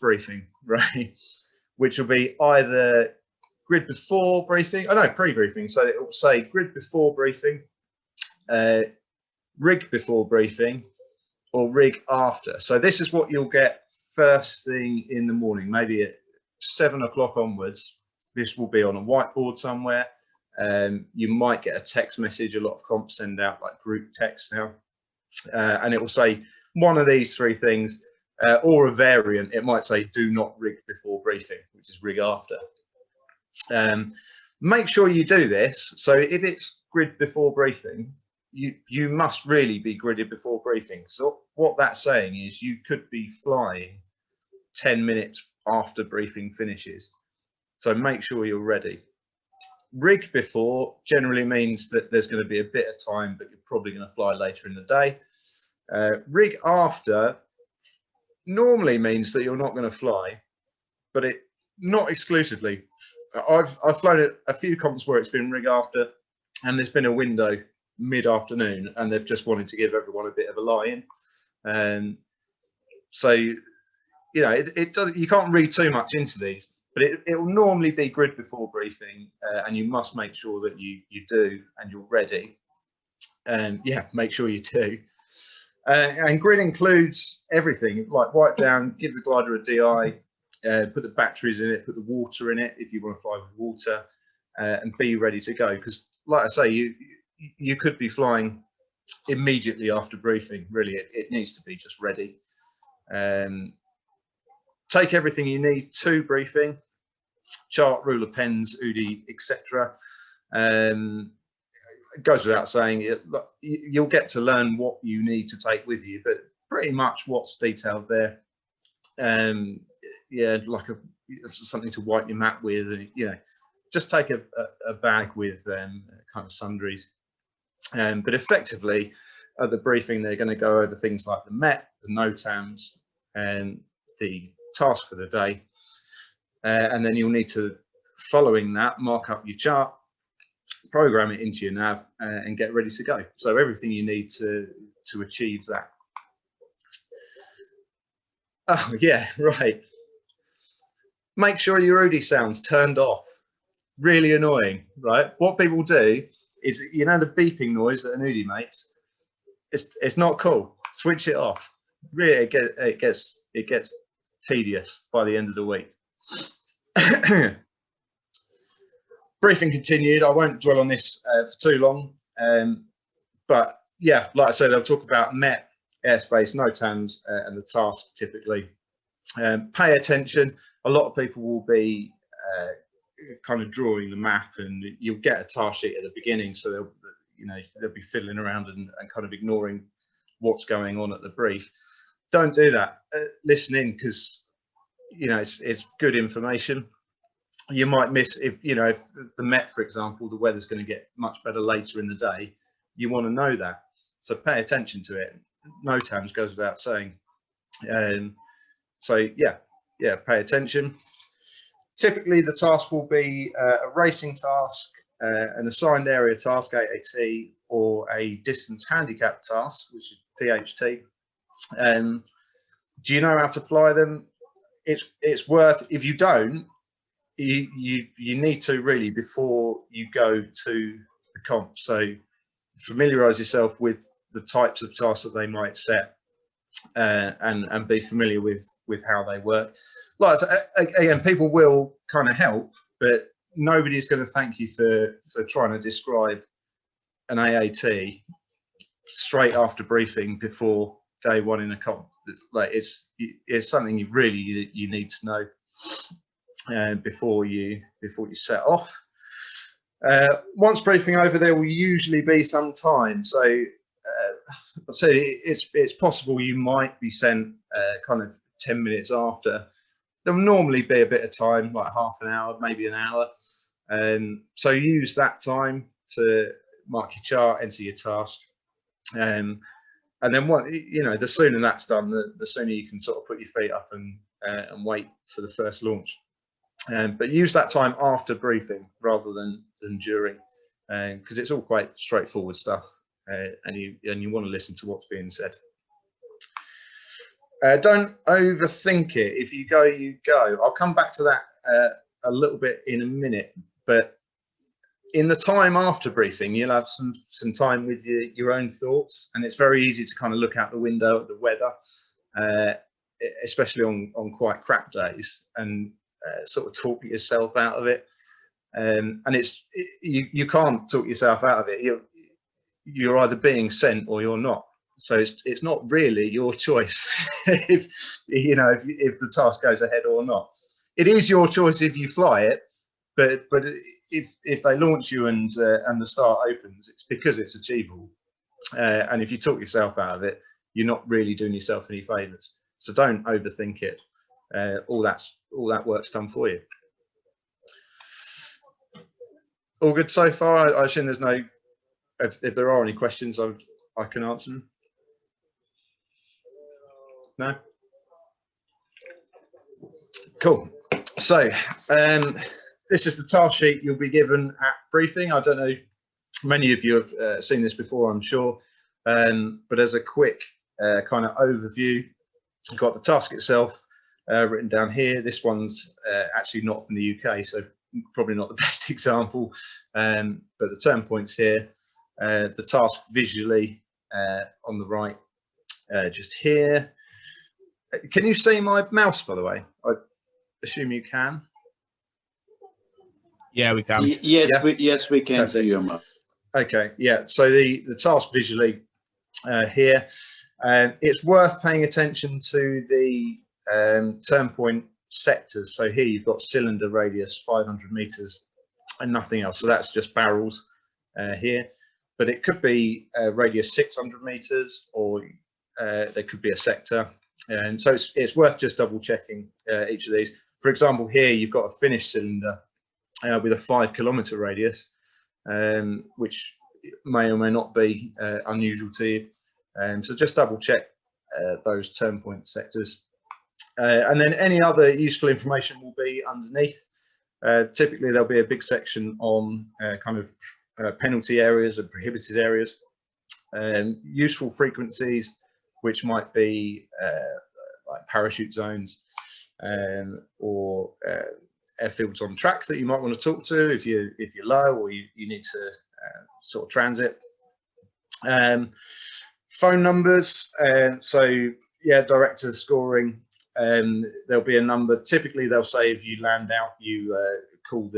briefing, right? Which will be either grid before briefing, oh no, pre-briefing. So it will say grid before briefing, rig before briefing, or rig after. So this is what you'll get first thing in the morning, maybe at 7 o'clock onwards. This will be on a whiteboard somewhere. You might get a text message. A lot of comps send out like group text now, and it will say one of these three things, or a variant. It might say do not rig before briefing, which is rig after. Make sure you do this. So if it's grid before briefing, you must really be gridded before briefing. So what that's saying is you could be flying 10 minutes after briefing finishes. So make sure you're ready. Rig before generally means that there's going to be a bit of time, but you're probably going to fly later in the day. Rig after normally means that you're not going to fly, but it not exclusively. I've flown a few comps where it's been rig after, and there's been a window mid-afternoon, and they've just wanted to give everyone a bit of a lie-in. So you know it does. You can't read too much into these, but it will normally be grid before briefing, and you must make sure that you do and you're ready. And yeah, make sure you do. And grid includes everything, like wipe down, give the glider a DI, put the batteries in it, put the water in it if you want to fly with water, and be ready to go. Because like I say, you could be flying immediately after briefing. Really, it needs to be just ready. Take everything you need to briefing: chart, ruler, pens, UDI, etc. It goes without saying, you'll get to learn what you need to take with you, but pretty much what's detailed there. Yeah, like something to wipe your mat with, and you know, just take a bag with kind of sundries. But effectively, at the briefing, they're going to go over things like the MET, the NOTAMs, and the task for the day. And then you'll need to, following that, mark up your chart, program it into your nav, and get ready to go. So everything you need to achieve that. Oh yeah, right. Make sure your UDI sound's turned off. Really annoying, right? What people do is, you know, the beeping noise that an UDI makes. It's not cool. Switch it off. Really, it gets tedious by the end of the week. Briefing continued. I won't dwell on this for too long, but yeah, like I said, they'll talk about MET, airspace, NOTAMs, and the task typically. Pay attention. A lot of people will be kind of drawing the map, and you'll get a task sheet at the beginning, so they'll be fiddling around and kind of ignoring what's going on at the brief. Don't do that. Listen in, because you know it's good information. You might miss if the Met, for example, the weather's going to get much better later in the day. You want to know that, so pay attention to it. NOTAMs goes without saying. So yeah, pay attention. Typically, the task will be a racing task, an assigned area task, AAT, or a distance handicap task, which is DHT. Do you know how to fly them? It's worth, if you don't, you need to really before you go to the comp. So familiarize yourself with the types of tasks that they might set, and be familiar with how they work. Like again, people will kind of help, but nobody's going to thank you for trying to describe an AAT straight after briefing before day one in a comp. Like it's something you need to know before you set off. Once briefing over, there will usually be some time. So it's possible you might be sent kind of 10 minutes after. There'll normally be a bit of time, like half an hour, maybe an hour. So use that time to mark your chart, enter your task. And then the sooner that's done, the sooner you can sort of put your feet up and wait for the first launch. But use that time after briefing rather than during, because it's all quite straightforward stuff, and you want to listen to what's being said. Don't overthink it. If you go, you go. I'll come back to that a little bit in a minute, but in the time after briefing, you'll have some time with your own thoughts, and it's very easy to kind of look out the window at the weather, especially on quite crap days, and sort of talk yourself out of it. And you can't talk yourself out of it. You're either being sent or you're not. So it's not really your choice if the task goes ahead or not. It is your choice if you fly it, but if they launch you and the start opens, it's because it's achievable. And if you talk yourself out of it, you're not really doing yourself any favours. So don't overthink it. All that work's done for you. All good so far? I assume there's no. If there are any questions, I can answer them. No. Cool. So this is the task sheet you'll be given at briefing. I don't know, many of you have seen this before, I'm sure, but as a quick kind of overview, you've got the task itself written down here. This one's actually not from the UK, so probably not the best example, but the turn points here, the task visually on the right, just here. Can you see my mouse, by the way? I assume you can. Yeah, we can. Yes, yeah? we can see your mouse. Okay, yeah. So the task visually here, it's worth paying attention to the Turnpoint sectors. So here you've got cylinder radius 500 meters and nothing else. So that's just barrels here, but it could be radius 600 meters, or there could be a sector. And so it's worth just double checking each of these. For example, here you've got a finished cylinder with a 5 kilometer radius, which may or may not be unusual to you. So just double check those Turnpoint sectors. And then any other useful information will be underneath. Typically there'll be a big section on kind of penalty areas and prohibited areas, useful frequencies, which might be like parachute zones, or airfields on track that you might want to talk to if you're low or you need to sort of transit. Phone numbers, so yeah, director scoring, there'll be a number. Typically they'll say if you land out, you call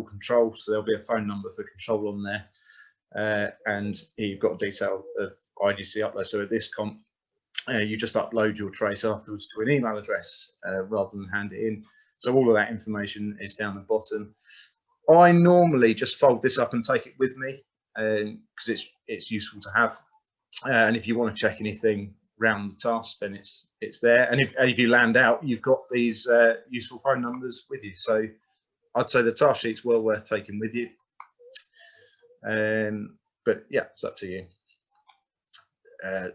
control, so there'll be a phone number for control on there, and you've got a detail of IGC upload. So at this comp, you just upload your trace afterwards to an email address rather than hand it in. So all of that information is down the bottom. I normally just fold this up and take it with me because it's useful to have. And if you want to check anything around the task, then it's there. And if you land out, you've got these useful phone numbers with you. So I'd say the task sheet's well worth taking with you. But yeah, it's up to you. A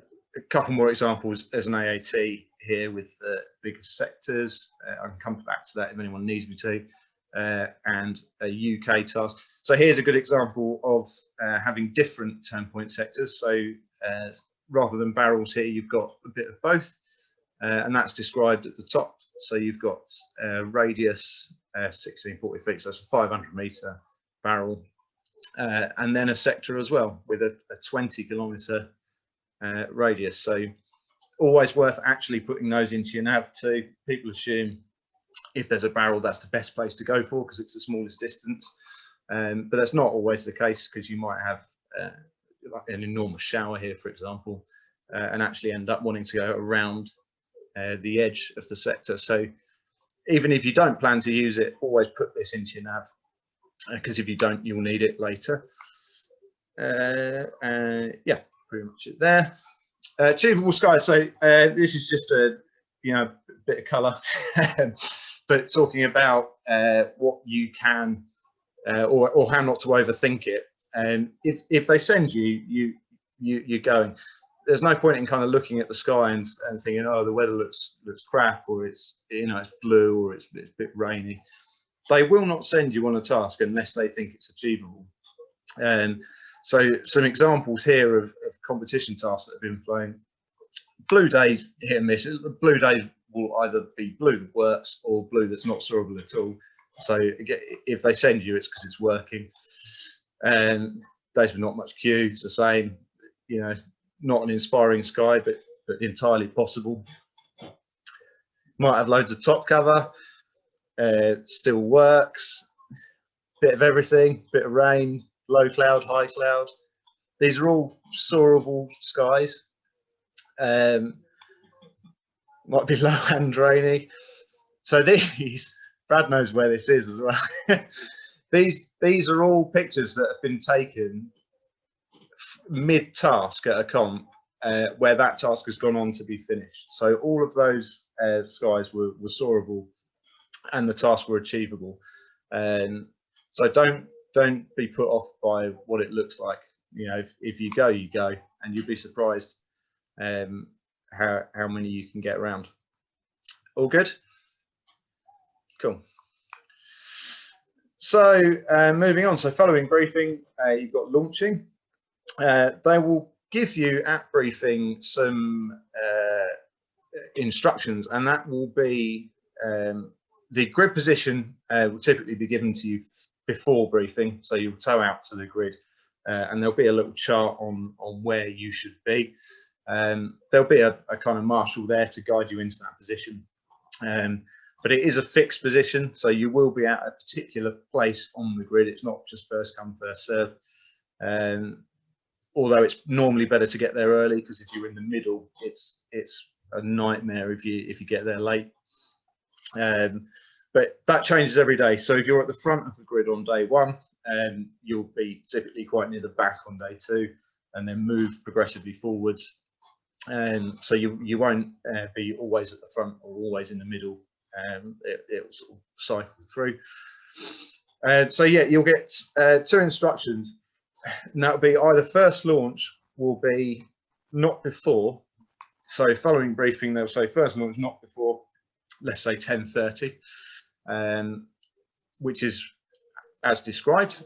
couple more examples as an AAT here with the bigger sectors. I can come back to that if anyone needs me to. And a UK task. So here's a good example of having different Turnpoint sectors. So rather than barrels here, you've got a bit of both, and that's described at the top. So you've got radius 1640 feet, so that's a 500 meter barrel, and then a sector as well with a 20 kilometer radius. So always worth actually putting those into your nav too. People assume if there's a barrel, that's the best place to go for because it's the smallest distance, but that's not always the case, because you might have like an enormous shower here, for example, and actually end up wanting to go around the edge of the sector. So even if you don't plan to use it, always put this into your nav, because if you don't, you'll need it later. Yeah, pretty much it there. Achievable skies. So this is just a bit of colour, but talking about what you can or how not to overthink it. And if they send you're going. There's no point in kind of looking at the sky and thinking, oh, the weather looks crap, or it's it's blue, or it's a bit rainy. They will not send you on a task unless they think it's achievable. And so some examples here of competition tasks that have been flown. blue days hit and miss. Blue days will either be blue that works or blue that's not sawable at all. So if they send you, it's because it's working. And days with not much queue, it's the same. You know, not an inspiring sky, but entirely possible. Might have loads of top cover, still works. Bit of everything, bit of rain, low cloud, high cloud. These are all sawable skies. Might be low and rainy. So these, Brad knows where this is as well. These are all pictures that have been taken mid-task at a comp, where that task has gone on to be finished. So all of those skies were sawable, and the tasks were achievable. So don't be put off by what it looks like. You know, if you go, you go, and you'll be surprised how many you can get around. All good? Cool. So moving on. So following briefing, you've got launching. They will give you at briefing some instructions, and that will be the grid position will typically be given to you before briefing. So you'll tow out to the grid, and there'll be a little chart on where you should be. There'll be a kind of marshal there to guide you into that position. But it is a fixed position, so you will be at a particular place on the grid. It's not just first come, first serve. Although it's normally better to get there early, because if you're in the middle, it's a nightmare if you get there late. But that changes every day. So if you're at the front of the grid on day one, you'll be typically quite near the back on day two, and then move progressively forwards. So you won't be always at the front or always in the middle. It'll sort of cycle through. So yeah, you'll get 2 instructions, and that'll be either first launch will be not before. So following briefing, they'll say first launch not before, let's say 10:30, which is as described.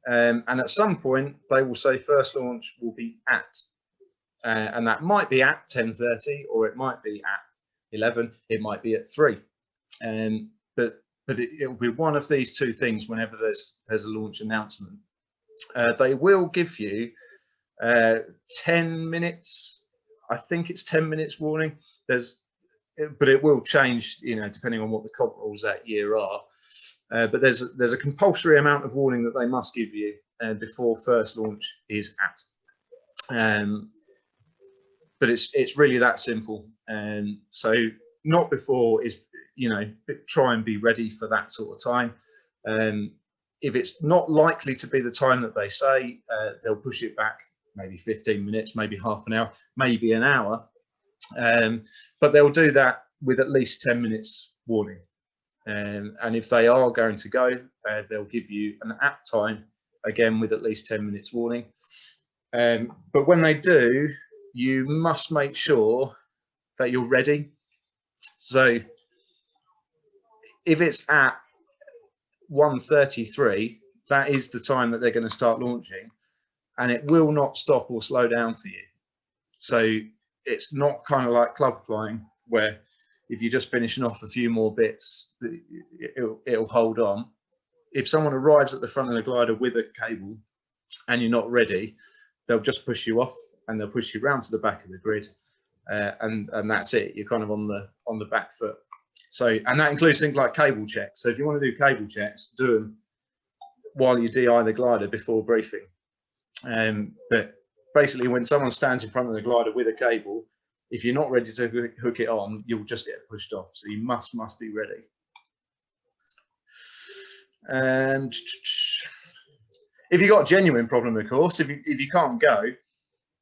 And at some point they will say first launch will be at, and that might be at 10:30, or it might be at 11, it might be at 3. But it'll be one of these 2 things whenever there's a launch announcement. They will give you 10 minutes, I think it's 10 minutes warning. But it will change, you know, depending on what the comp rules that year are. But there's a compulsory amount of warning that they must give you before first launch is at. But it's really that simple. So not before is, you know, try and be ready for that sort of time. If it's not likely to be the time that they say, they'll push it back maybe 15 minutes, maybe half an hour, maybe an hour. But they'll do that with at least 10 minutes warning. And if they are going to go, they'll give you an at time, again with at least 10 minutes warning. But when they do, you must make sure that you're ready. So if it's at 1:33, that is the time that they're going to start launching, and it will not stop or slow down for you. So it's not kind of like club flying, where if you're just finishing off a few more bits, it'll hold on. If someone arrives at the front of the glider with a cable and you're not ready, they'll just push you off, and they'll push you round to the back of the grid, and that's it. You're kind of on the back foot. So, and that includes things like cable checks. So if you want to do cable checks, do them while you DI the glider before briefing. But basically, when someone stands in front of the glider with a cable, if you're not ready to hook it on, you'll just get pushed off. So you must be ready. And if you've got a genuine problem, of course, if you can't go,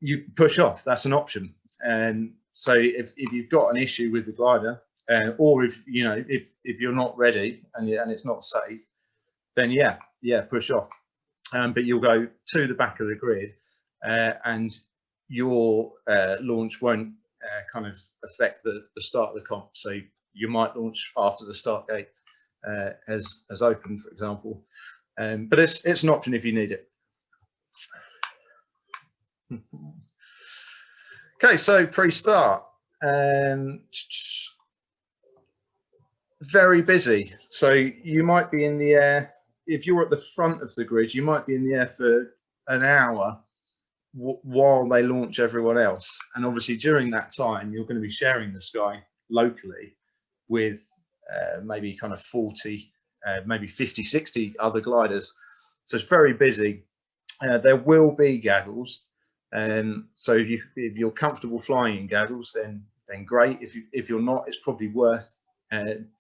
you push off. That's an option. And so if you've got an issue with the glider, or if you're not ready and it's not safe, then yeah, push off. But you'll go to the back of the grid, and your launch won't kind of affect the start of the comp. So you might launch after the start gate has opened, for example. But it's an option if you need it. Okay, so pre-start, very busy. So you might be in the air, if you're at the front of the grid, you might be in the air for an hour while they launch everyone else. And obviously during that time, you're going to be sharing the sky locally with maybe kind of 40, maybe 50, 60 other gliders. So it's very busy. There will be gaggles. So if you're comfortable flying in gaggles, then great. If you're not, it's probably worth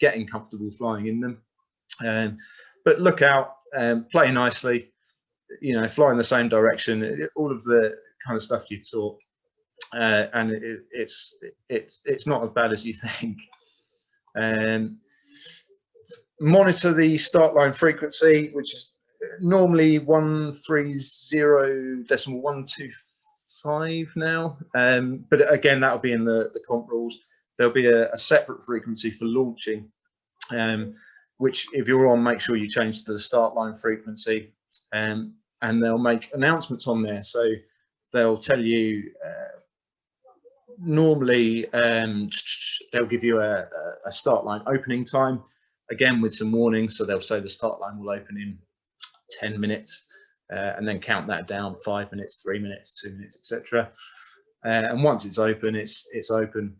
getting comfortable flying in them. But look out, play nicely, you know, fly in the same direction, all of the kind of stuff you taught, and it's not as bad as you think. Monitor the start line frequency, which is normally 130.125 now, but again, that'll be in the comp rules. There'll be a separate frequency for launching, which if you're on, make sure you change to the start line frequency, and they'll make announcements on there. So they'll tell you, normally they'll give you a start line opening time, again with some warning. So they'll say the start line will open in 10 minutes, and then count that down: 5 minutes, 3 minutes, 2 minutes, etc. And once it's open, it's open.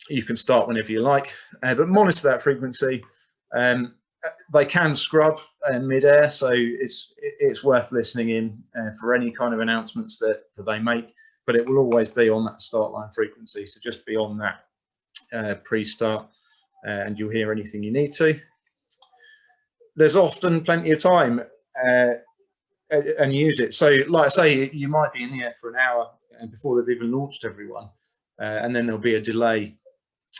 You can start whenever you like, but monitor that frequency. They can scrub mid-air, so it's worth listening in for any kind of announcements that they make, but it will always be on that start line frequency. So just be on that pre-start, and you'll hear anything you need to. There's often plenty of time, and use it. So like I say, you might be in the air for an hour before they've even launched everyone, and then there'll be a delay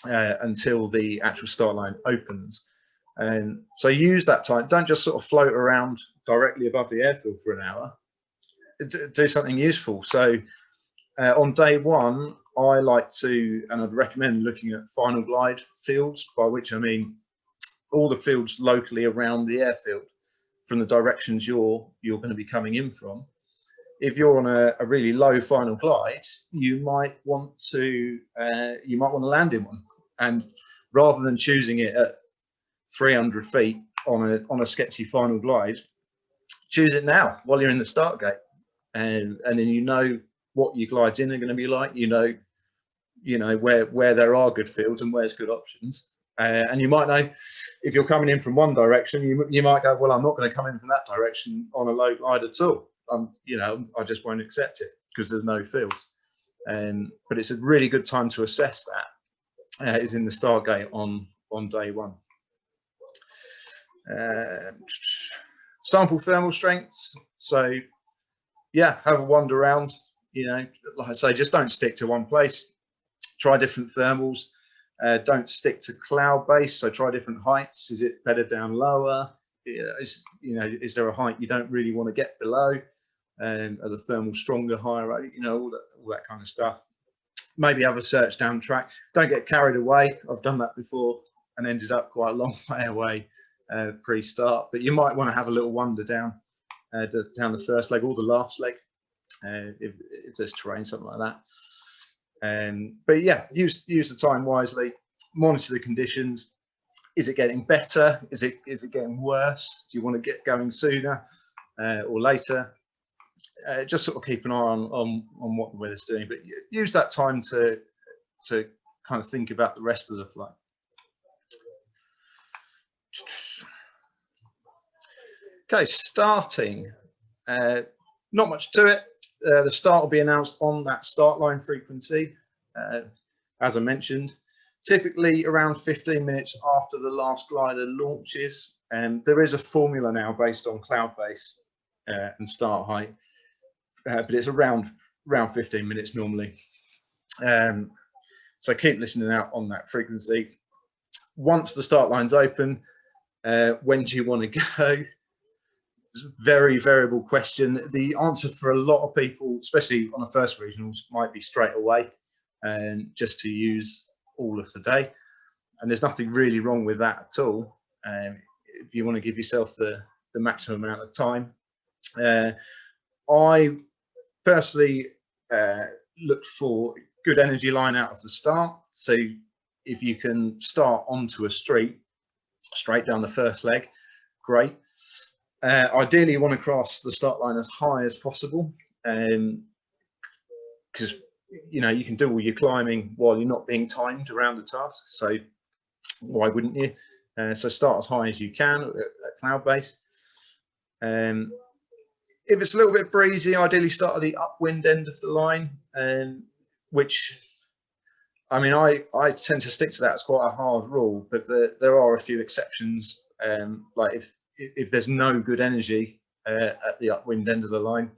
until the actual start line opens. And so use that time. Don't just sort of float around directly above the airfield for an hour. Do something useful. So on day one, I like to, and I'd recommend looking at final glide fields, by which I mean all the fields locally around the airfield from the directions you're going to be coming in from. If you're on a really low final glide, you might want to land in one, and rather than choosing it at 300 feet on a sketchy final glide, choose it now while you're in the start gate, and then you know what your glides in are going to be like. You know where there are good fields and where's good options, and you might know if you're coming in from one direction, you might go, well, I'm not going to come in from that direction on a low glide at all. I just won't accept it because there's no fields. But it's a really good time to assess that, is in the start gate on day one. Sample thermal strengths. So yeah, have a wander around. Like I say, just don't stick to one place. Try different thermals. Don't stick to cloud base. So try different heights. Is it better down lower? Is there a height you don't really want to get below? Are the thermals stronger, higher? All that kind of stuff. Maybe have a search down track. Don't get carried away. I've done that before and ended up quite a long way away pre-start, but you might want to have a little wander down the first leg or the last leg, if there's terrain, something like that. But yeah, use the time wisely, monitor the conditions. Is it getting better? Is it getting worse? Do you want to get going sooner or later? Just sort of keep an eye on what the weather's doing, but use that time to kind of think about the rest of the flight. Okay, starting. Not much to it. The start will be announced on that start line frequency, as I mentioned. Typically around 15 minutes after the last glider launches. There is a formula now based on cloud base and start height, but it's around 15 minutes normally. So keep listening out on that frequency. Once the start line's open, when do you want to go? It's a very variable question. The answer for a lot of people, especially on the first regionals, might be straight away, and just to use all of the day. And there's nothing really wrong with that at all. If you want to give yourself the maximum amount of time. I personally look for good energy line out of the start. So if you can start onto a street straight down the first leg, great. Ideally, you want to cross the start line as high as possible, because you can do all your climbing while you're not being timed around the task. So why wouldn't you? So start as high as you can at cloud base. If it's a little bit breezy, ideally start at the upwind end of the line, which, I mean, I tend to stick to that as quite a hard rule, but there are a few exceptions. Like if there's no good energy at the upwind end of the line,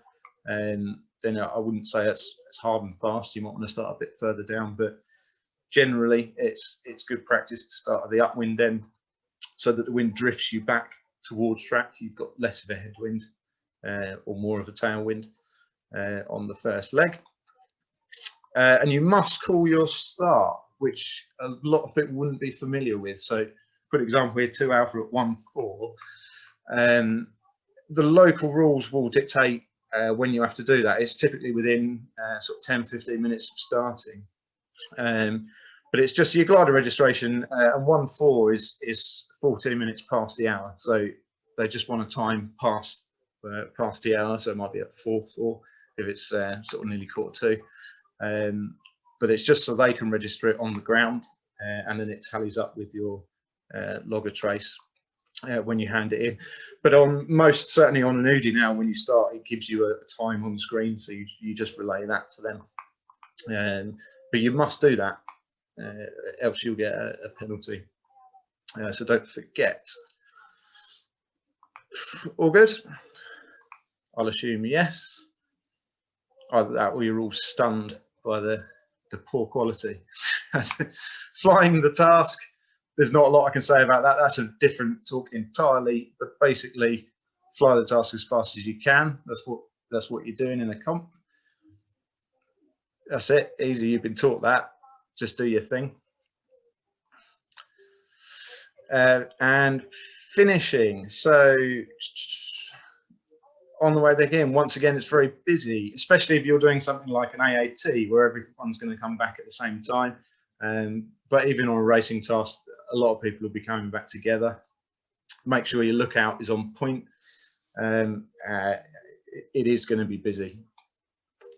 then I wouldn't say it's hard and fast. You might want to start a bit further down, but generally it's good practice to start at the upwind end so that the wind drifts you back towards track. You've got less of a headwind or more of a tailwind on the first leg. And you must call your start, which a lot of people wouldn't be familiar with. So, for example, here 2 alpha at 1-4. The local rules will dictate when you have to do that. It's typically within sort of 10-15 minutes of starting. But it's just your glider registration, and 1-4 is 14 minutes past the hour. So they just want to time past the hour. So it might be at 4-4 if it's sort of nearly 1:45. But it's just so they can register it on the ground, and then it tallies up with your logger trace when you hand it in. But certainly on an UDI now, when you start, it gives you a time on the screen, so you just relay that to them. But you must do that, else you'll get a penalty. So don't forget. All good? I'll assume yes. Either that or you're all stunned by the poor quality. Flying the task, there's not a lot I can say about that. That's a different talk entirely, but basically fly the task as fast as you can. That's what you're doing in a comp. That's it, easy. You've been taught that. Just do your thing. And finishing. So on the way back in, once again, it's very busy, especially if you're doing something like an AAT where everyone's going to come back at the same time. But even on a racing task, a lot of people will be coming back together. Make sure your lookout is on point. It is going to be busy.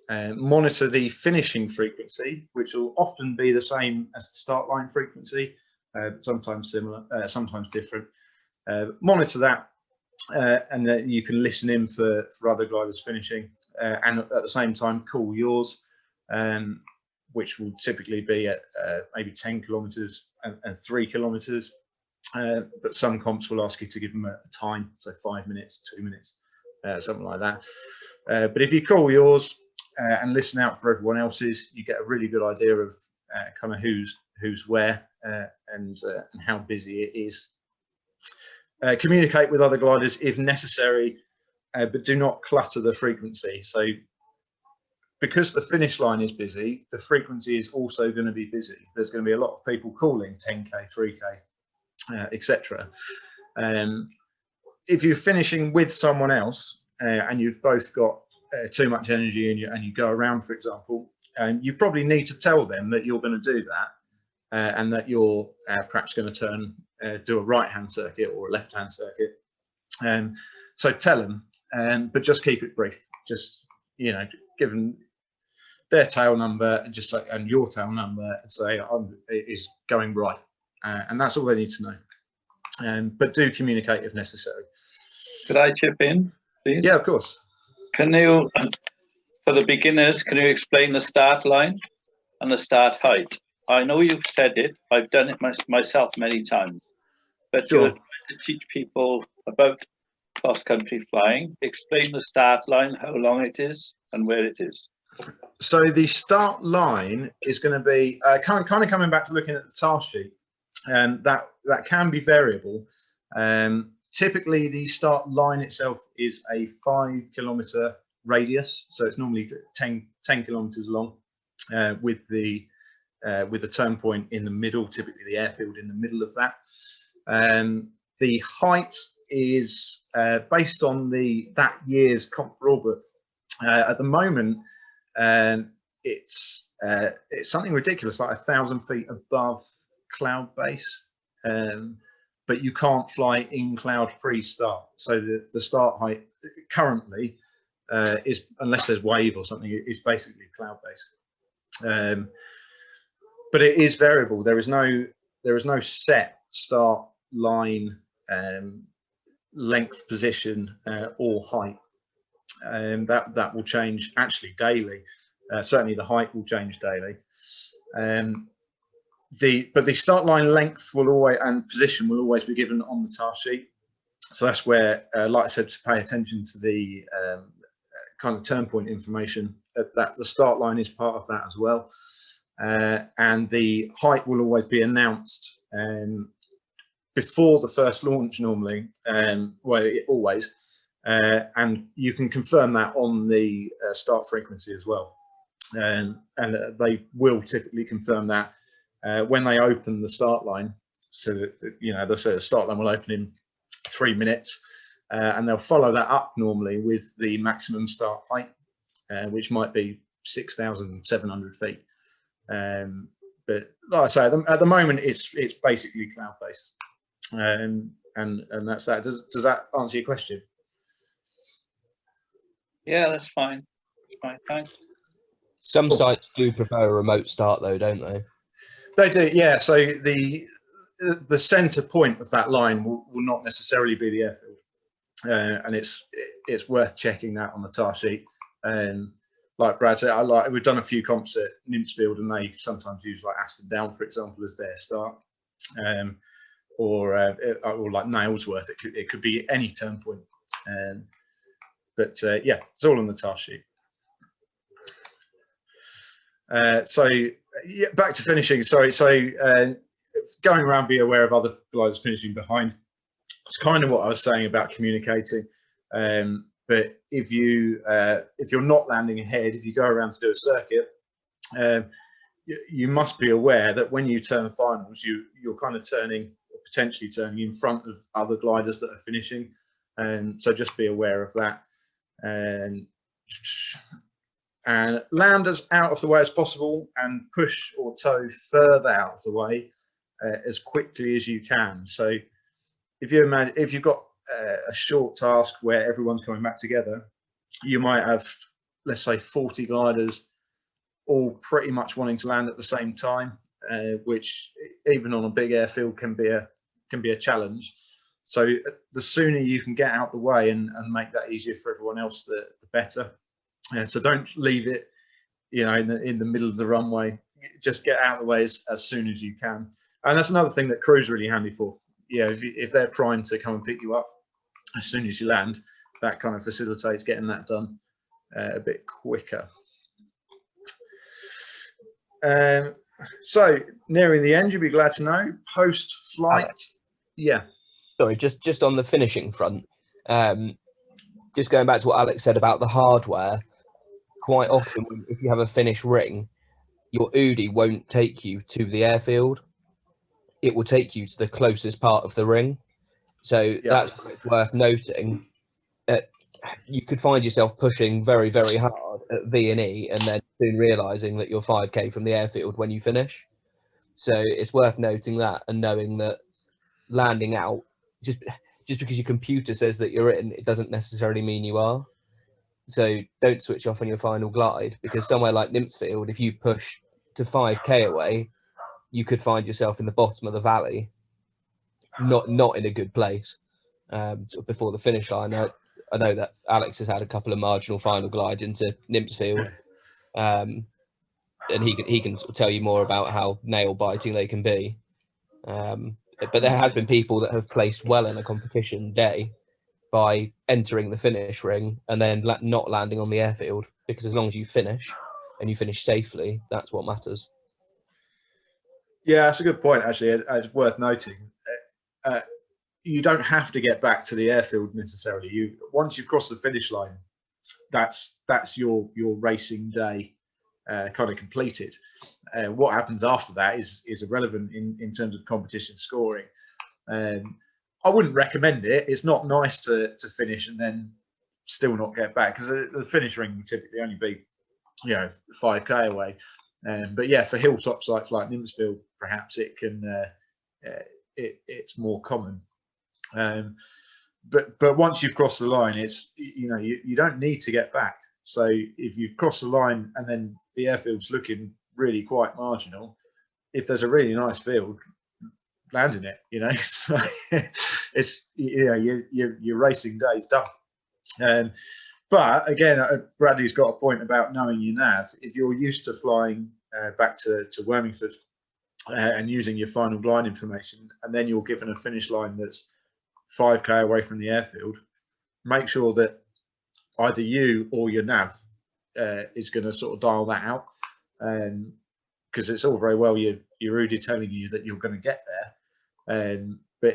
Monitor the finishing frequency, which will often be the same as the start line frequency, sometimes similar, sometimes different. Monitor that, and then you can listen in for other gliders finishing, and at the same time call yours, which will typically be at maybe 10 kilometers and 3 kilometers. But some comps will ask you to give them a time, so 5 minutes, 2 minutes, something like that. But if you call yours and listen out for everyone else's, you get a really good idea of kind of who's where and how busy it is. Communicate with other gliders if necessary, but do not clutter the frequency. So because the finish line is busy, the frequency is also going to be busy. There's going to be a lot of people calling 10K, 3K, etc. If you're finishing with someone else and you've both got too much energy and you go around, for example, you probably need to tell them that you're going to do that and that you're perhaps going to do a right-hand circuit or a left-hand circuit. So tell them, but just keep it brief. Just, give them their tail number and just say, and your tail number, and say it is going right, and that's all they need to know. But do communicate if necessary. Could I chip in, please? Yeah, of course. Can you, for the beginners, can you explain the start line and the start height? I know you've said it. I've done it myself many times. But sure. You're trying to teach people about cross-country flying. Explain the start line, how long it is, and where it is. So the start line is going to be kind of coming back to looking at the task sheet, and that can be variable. Typically, the start line itself is a 5-kilometer radius, so it's normally 10 kilometers long, with the turnpoint in the middle, typically the airfield in the middle of that. The height is based on that year's comp rule book. At the moment, it's it's something ridiculous, like 1,000 feet above cloud base. But you can't fly in cloud pre-start. So the start height currently is, unless there's wave or something, is basically cloud based. But it is variable. There is no set start line, length, position, or height. That will change actually daily. Certainly the height will change daily. But the start line length will always, and position will always be given on the task sheet. So that's where, like I said, to pay attention to the kind of turnpoint information, that the start line is part of that as well. And the height will always be announced before the first launch normally, well, always. And you can confirm that on the start frequency as well. And they will typically confirm that when they open the start line. So that, you know, they'll say the start line will open in 3 minutes, and they'll follow that up normally with the maximum start height, which might be 6,700 feet. But like I say, at the moment, it's basically cloud based, and that's that. Does that answer your question? Yeah, that's fine. That's fine, thanks. Some sites do prefer a remote start, though, don't they? They do, yeah. So the centre point of that line will not necessarily be the airfield, and it's worth checking that on the task sheet. Like Brad said, we've done a few comps at Nymphsfield, and they sometimes use like Aston Down, for example, as their start, or like Nailsworth. It could be any turn point, but yeah, it's all on the task sheet. So yeah, back to finishing. Sorry. So going around, be aware of other gliders finishing behind. It's kind of what I was saying about communicating. But if you're not landing ahead, if you go around to do a circuit, you must be aware that when you turn finals, you're kind of turning, or potentially turning, in front of other gliders that are finishing. So just be aware of that. And land as out of the way as possible, and push or tow further out of the way as quickly as you can. So if you've got a short task where everyone's coming back together, you might have, let's say, 40 gliders all pretty much wanting to land at the same time, which even on a big airfield can be a challenge. So the sooner you can get out the way and make that easier for everyone else, the better. So don't leave it, you know, in the middle of the runway. Just get out of the way as soon as you can. And that's another thing that crew's really handy for. Yeah, if they're primed to come and pick you up as soon as you land, that kind of facilitates getting that done a bit quicker. So nearing the end, you'll be glad to know, post-flight. Yeah. Sorry, just on the finishing front, just going back to what Alex said about the hardware, quite often if you have a finished ring, your UDI won't take you to the airfield. It will take you to the closest part of the ring. So that's worth noting. You could find yourself pushing very, very hard at V&E and then soon realising that you're 5K from the airfield when you finish. So it's worth noting that, and knowing that landing out, just because your computer says that you're in, it doesn't necessarily mean you are. So don't switch off on your final glide, because somewhere like Nymphsfield, if you push to 5K away, you could find yourself in the bottom of the valley, not in a good place before the finish line. I know that Alex has had a couple of marginal final glides into Nymphsfield, and he can sort of tell you more about how nail biting they can be. But there has been people that have placed well in a competition day by entering the finish ring and then not landing on the airfield, because as long as you finish and you finish safely, that's what matters. Yeah, that's a good point, actually. It's worth noting. You don't have to get back to the airfield necessarily. Once you've crossed the finish line, that's your racing day kind of completed. What happens after that is irrelevant in terms of competition scoring. I wouldn't recommend it. It's not nice to finish and then still not get back, because the finish ring would typically only be, 5K away. But yeah, for hilltop sites like Nimsfield, perhaps it can it's more common. But once you've crossed the line, it's you don't need to get back. So if you've crossed the line and then the airfield's looking really quite marginal, if there's a really nice field, land in it. So it's your racing day's done. But again, Bradley's got a point about knowing your nav. If you're used to flying back to Wormingford and using your final glide information, and then you're given a finish line that's 5k away from the airfield, make sure that either you or your nav is going to sort of dial that out, because it's all very well your Rudy telling you that you're going to get there, but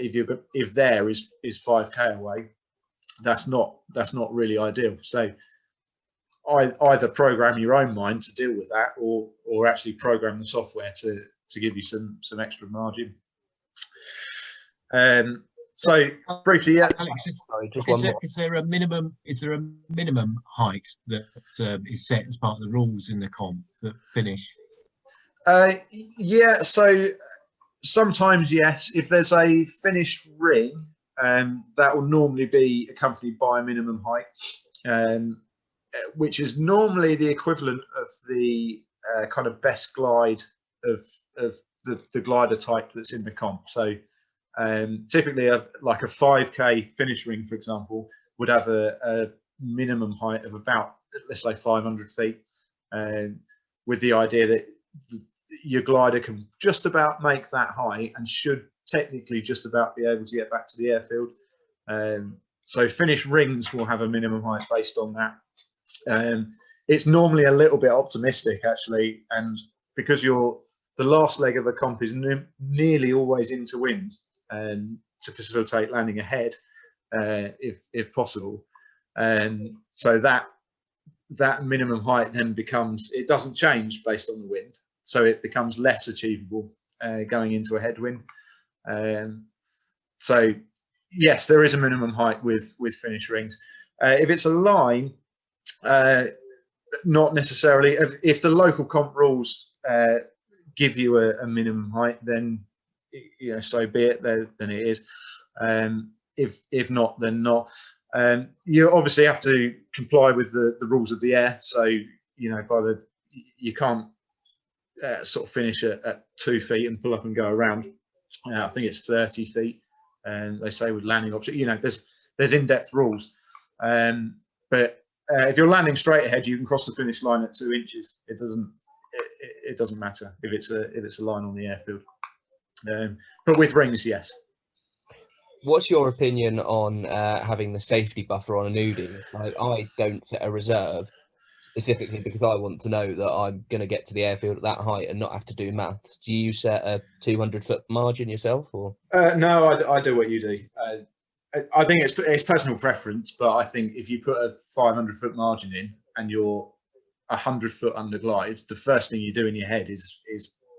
if there is 5k away, that's not really ideal. So either program your own mind to deal with that, or actually program the software to give you some extra margin. So briefly, yeah. Alex, Sorry, is there a minimum height that is set as part of the rules in the comp that finish? Yeah, so sometimes yes. If there's a finished ring, that will normally be accompanied by a minimum height, which is normally the equivalent of the kind of best glide of the glider type that's in the comp. So typically like a 5k finish ring, for example, would have a minimum height of about, let's say, 500 feet, with the idea that your glider can just about make that height and should technically just about be able to get back to the airfield. So finish rings will have a minimum height based on that. It's normally a little bit optimistic, actually, and because the last leg of a comp is nearly always into wind, to facilitate landing ahead, if possible, so that minimum height then becomes, it doesn't change based on the wind, so it becomes less achievable going into a headwind. So yes, there is a minimum height with finish rings. If it's a line, not necessarily. If the local comp rules give you a minimum height, then so be it. Then it is. If not, then not. You obviously have to comply with the rules of the air. So you can't sort of finish at 2 feet and pull up and go around. I think it's 30 feet, and they say with landing option. There's in-depth rules, but if you're landing straight ahead, you can cross the finish line at 2 inches. It doesn't matter if it's a line on the airfield. But with rings, yes. What's your opinion on having the safety buffer on an UDI? I don't set a reserve specifically because I want to know that I'm going to get to the airfield at that height and not have to do maths. Do you set a 200-foot margin yourself, or? No, I do what you do. I think it's personal preference, but I think if you put a 500-foot margin in and you're 100 foot under glide, the first thing you do in your head is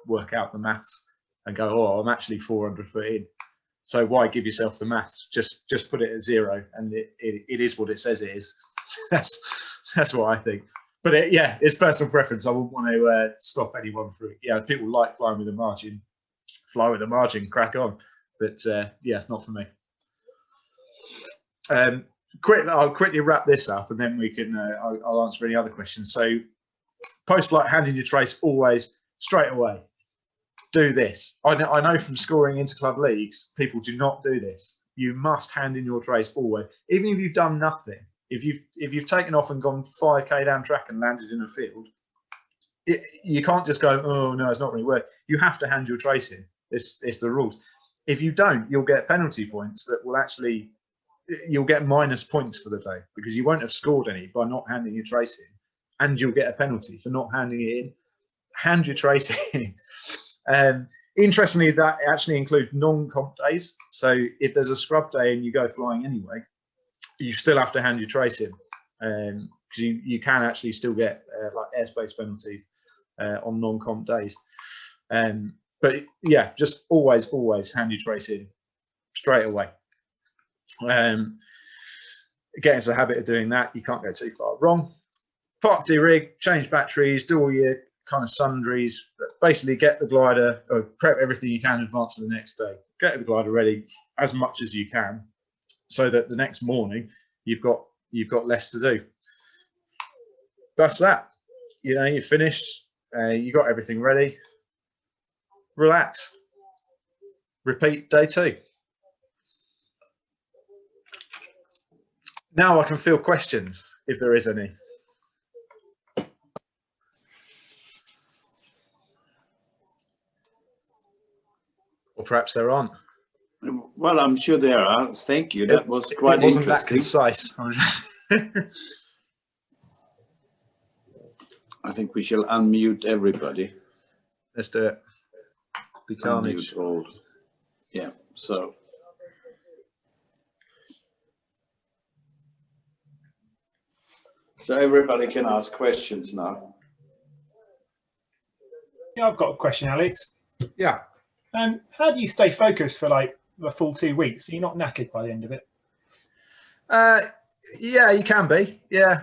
work out the maths and go, oh, I'm actually 400 foot in. So why give yourself the maths? Just put it at 0, and it is what it says it is. That's what I think. But it's personal preference. I wouldn't want to stop anyone through it. Yeah, people like flying with a margin. Fly with a margin, crack on. But it's not for me. I'll quickly wrap this up, and then we can. I'll answer any other questions. So, post-flight, handing your trace always straight away. Do this. I know from scoring inter-club leagues, people do not do this. You must hand in your trace always, even if you've done nothing. If you've taken off and gone 5k down track and landed in a field, you can't just go, oh no, it's not really worth. You have to hand your trace in. It's the rules. If you don't, you'll get penalty points that will actually. You'll get minus points for the day because you won't have scored any by not handing your trace in, and you'll get a penalty for not handing it in. Hand your trace in. Interestingly, that actually includes non-comp days. So if there's a scrub day and you go flying anyway, you still have to hand your trace in, because you can actually still get like airspace penalties on non-comp days. But yeah, just always hand your trace in straight away. Get into the habit of doing that. You can't go too far wrong. Park, de-rig, change batteries, do all your kind of sundries. Basically, get the glider, or prep everything you can in advance of the next day. Get the glider ready as much as you can, so that the next morning you've got less to do. That's that. You know, you finished. You got everything ready. Relax. Repeat day 2. Now I can field questions if there is any. Or perhaps there aren't. Well, I'm sure there are. Thank you. That was quite it wasn't interesting. that concise. I think we shall unmute everybody. Let's do it. Be carnage. Unmute all. Yeah. So. So everybody can ask questions now. Yeah, I've got a question, Alex. Yeah. How do you stay focused for like the full 2 weeks? Are you not knackered by the end of it? Yeah, you can be. Yeah.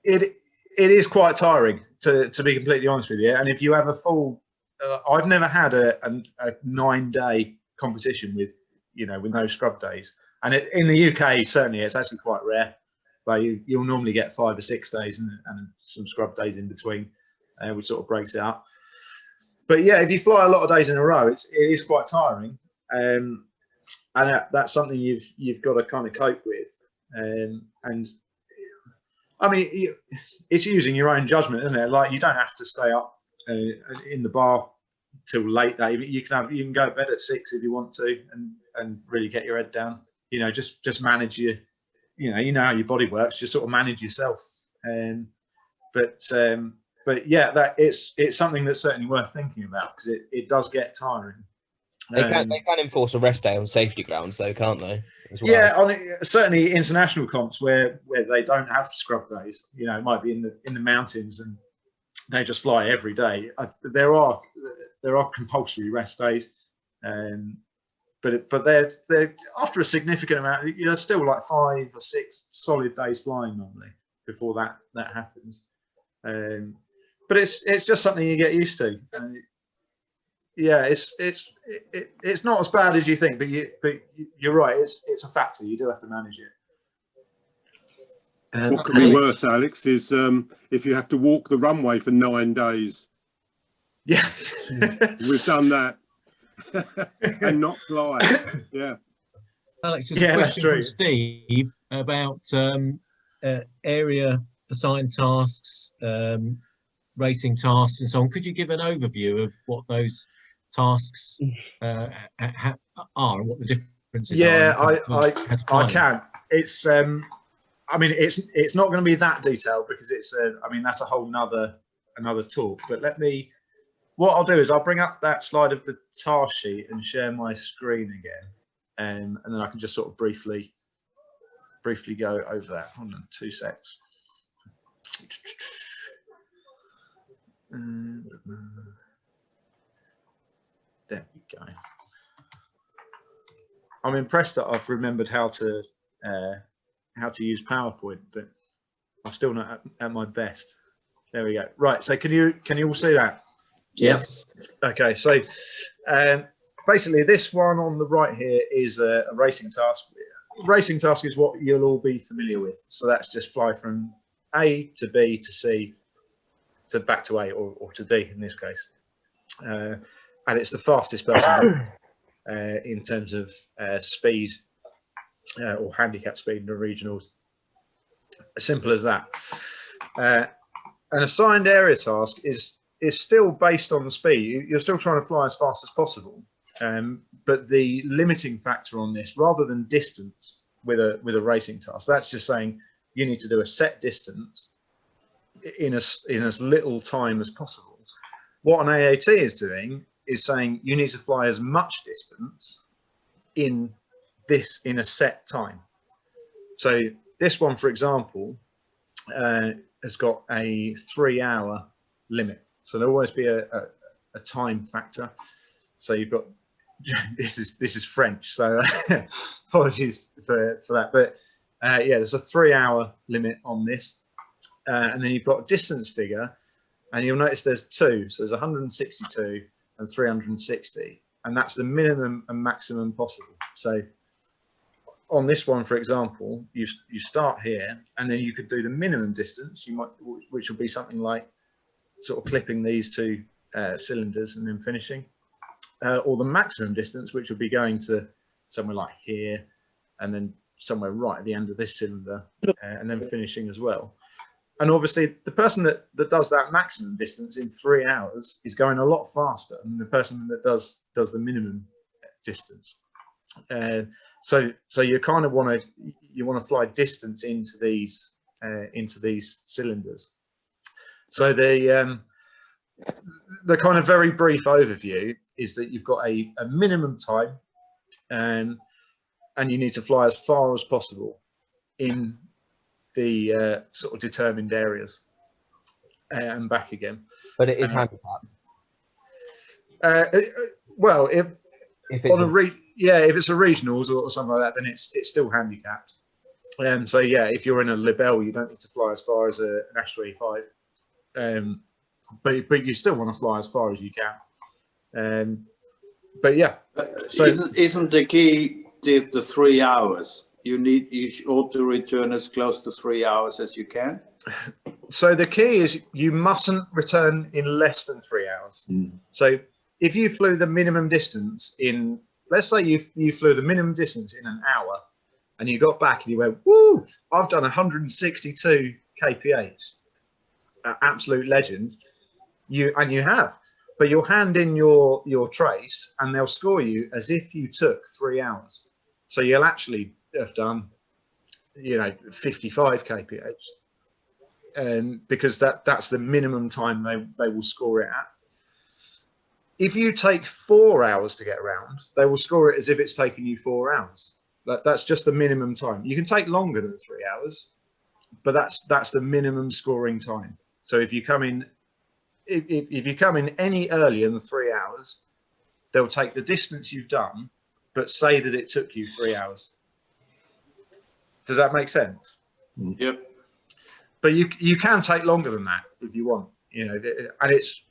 It is quite tiring, to be completely honest with you. And if you have a full, I've never had a 9-day competition with no scrub days. And in the UK, certainly, it's actually quite rare. But you'll normally get 5 or 6 days and some scrub days in between, which sort of breaks it up. But yeah, if you fly a lot of days in a row, it is quite tiring, and that's something you've got to kind of cope with. And I mean, it's using your own judgment, isn't it? Like, you don't have to stay up in the bar till late. You can go to bed at 6 if you want to, and really get your head down. Just manage your. You know how your body works. Just sort of manage yourself. But yeah, that it's something that's certainly worth thinking about, because it does get tiring. They can enforce a rest day on safety grounds, though, can't they? As well? Yeah, certainly international comps where they don't have scrub days. It might be in the mountains and they just fly every day. There are compulsory rest days. But they're after a significant amount, still like 5 or 6 solid days flying normally before that happens. But it's just something you get used to. Yeah, it's not as bad as you think, but you're right. It's a factor. You do have to manage it. What could be worse, Alex, is if you have to walk the runway for 9 days. Yeah, we've done that. And not fly. Yeah. Alex, there's a question from Steve about area assigned tasks, racing tasks and so on. Could you give an overview of what those tasks are and what the differences are? Yeah, I can. It's I mean, it's not going to be that detailed, because that's a whole another talk. But what I'll do is I'll bring up that slide of the task sheet and share my screen again, and then I can just sort of briefly go over that. Hold on 2 secs. There we go. I'm impressed that I've remembered how to use PowerPoint, but I'm still not at my best. There we go. Right. So can you all see that? Yes. Okay. So basically, this one on the right here is a racing task. Racing task is what you'll all be familiar with. So that's just fly from A to B to C to back to A, or to D in this case. And it's the fastest person in terms of speed or handicap speed in the regionals. As simple as that. An assigned area task is still based on the speed. You're still trying to fly as fast as possible. But the limiting factor on this, rather than distance with a racing task, that's just saying you need to do a set distance in as little time as possible. What an AAT is doing is saying you need to fly as much distance in a set time. So this one, for example, has got a 3-hour limit. So there'll always be a time factor. So you've got this is French, so apologies for that. But yeah, there's a 3-hour limit on this, and then you've got a distance figure, and you'll notice there's two. So there's 162 and 360, and that's the minimum and maximum possible. So on this one, for example, you start here, and then you could do the minimum distance, which will be something like sort of clipping these two cylinders and then finishing, or the maximum distance, which will be going to somewhere like here, and then somewhere right at the end of this cylinder, and then finishing as well. And obviously, the person that does that maximum distance in 3 hours is going a lot faster than the person that does the minimum distance. So you kind of want to fly distance into these cylinders. So the kind of very brief overview is that you've got a minimum time, and you need to fly as far as possible in the sort of determined areas and back again. But it is handicap. Well, if it's on if it's a regionals or something like that, then it's still handicapped. So yeah, if you're in a Libelle, you don't need to fly as far as an Astro E5, but you still want to fly as far as you can. But yeah, so isn't the key the 3 hours? You ought to return as close to 3 hours as you can. So the key is you mustn't return in less than 3 hours. So if you flew the minimum distance in, let's say you flew the minimum distance in an hour, and you got back and you went, woo, I've done 162 kph, absolute legend. You have, but you'll hand in your trace, and they'll score you as if you took 3 hours. So you'll actually have done, 55 kph, because that's the minimum time they will score it at. If you take 4 hours to get around, they will score it as if it's taken you 4 hours. That's just the minimum time. You can take longer than 3 hours, but that's the minimum scoring time. So if you come in, if you come in any earlier than 3 hours, they'll take the distance you've done, but say that it took you 3 hours. Does that make sense? Yep. But you can take longer than that if you want, and it's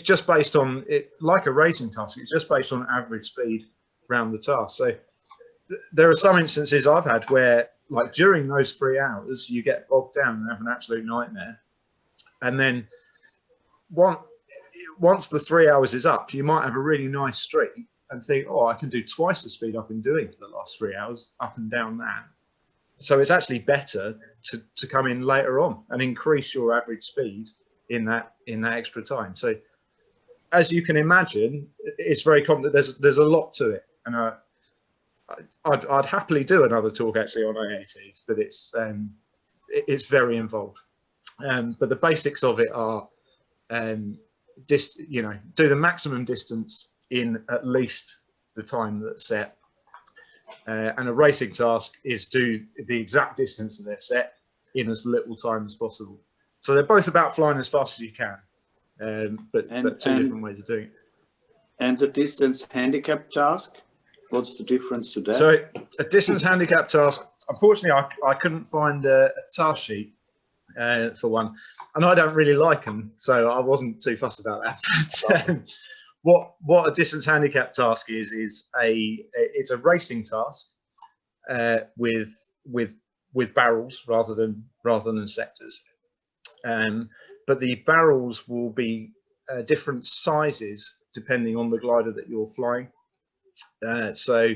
just based on it, like a racing task. It's just based on average speed around the task. So there are some instances I've had where, like, during those 3 hours, you get bogged down and have an absolute nightmare. And then once the 3 hours is up, you might have a really nice streak and think, oh, I can do twice the speed I've been doing for the last 3 hours, up and down that. So it's actually better to come in later on and increase your average speed in that extra time. So as you can imagine, it's very complicated. There's a lot to it, and I'd happily do another talk actually on IATs, but it's very involved. But the basics of it are, do the maximum distance in at least the time that's set, and a racing task is do the exact distance that they've set in as little time as possible. So they're both about flying as fast as you can, but two different ways of doing it. And the distance handicap task, what's the difference to that? So a distance handicap task, unfortunately, I couldn't find a task sheet for one, and I don't really like them, so I wasn't too fussed about that. But what a distance handicap task is it's a racing task with barrels rather than sectors. But the barrels will be different sizes depending on the glider that you're flying. So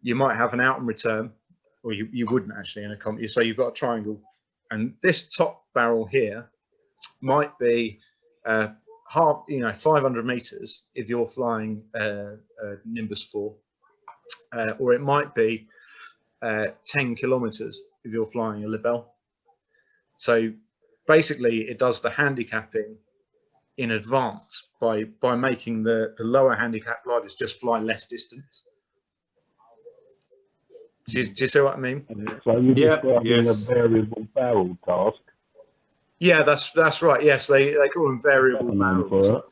you might have an out and return, or you wouldn't actually in a comp. So you've got a triangle, and this top barrel here might be 500 meters if you're flying a Nimbus 4, or it might be 10 kilometers if you're flying a Libelle. So basically, it does the handicapping in advance by making the lower handicap gliders just fly less distance. Do you see what I mean? So you're describing a variable barrel task. Yeah, that's right. Yes, they call them variable barrels.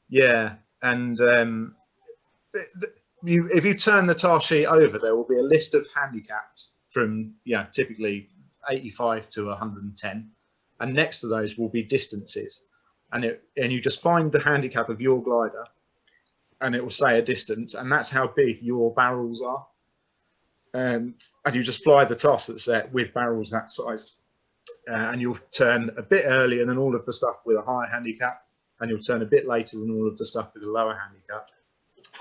Yeah, and if you turn the task sheet over, there will be a list of handicaps from typically 85 to 110, and next to those will be distances. and you just find the handicap of your glider, and it will say a distance, and that's how big your barrels are. And you just fly the task that's set with barrels that size, and you'll turn a bit earlier than all of the stuff with a higher handicap, and you'll turn a bit later than all of the stuff with a lower handicap.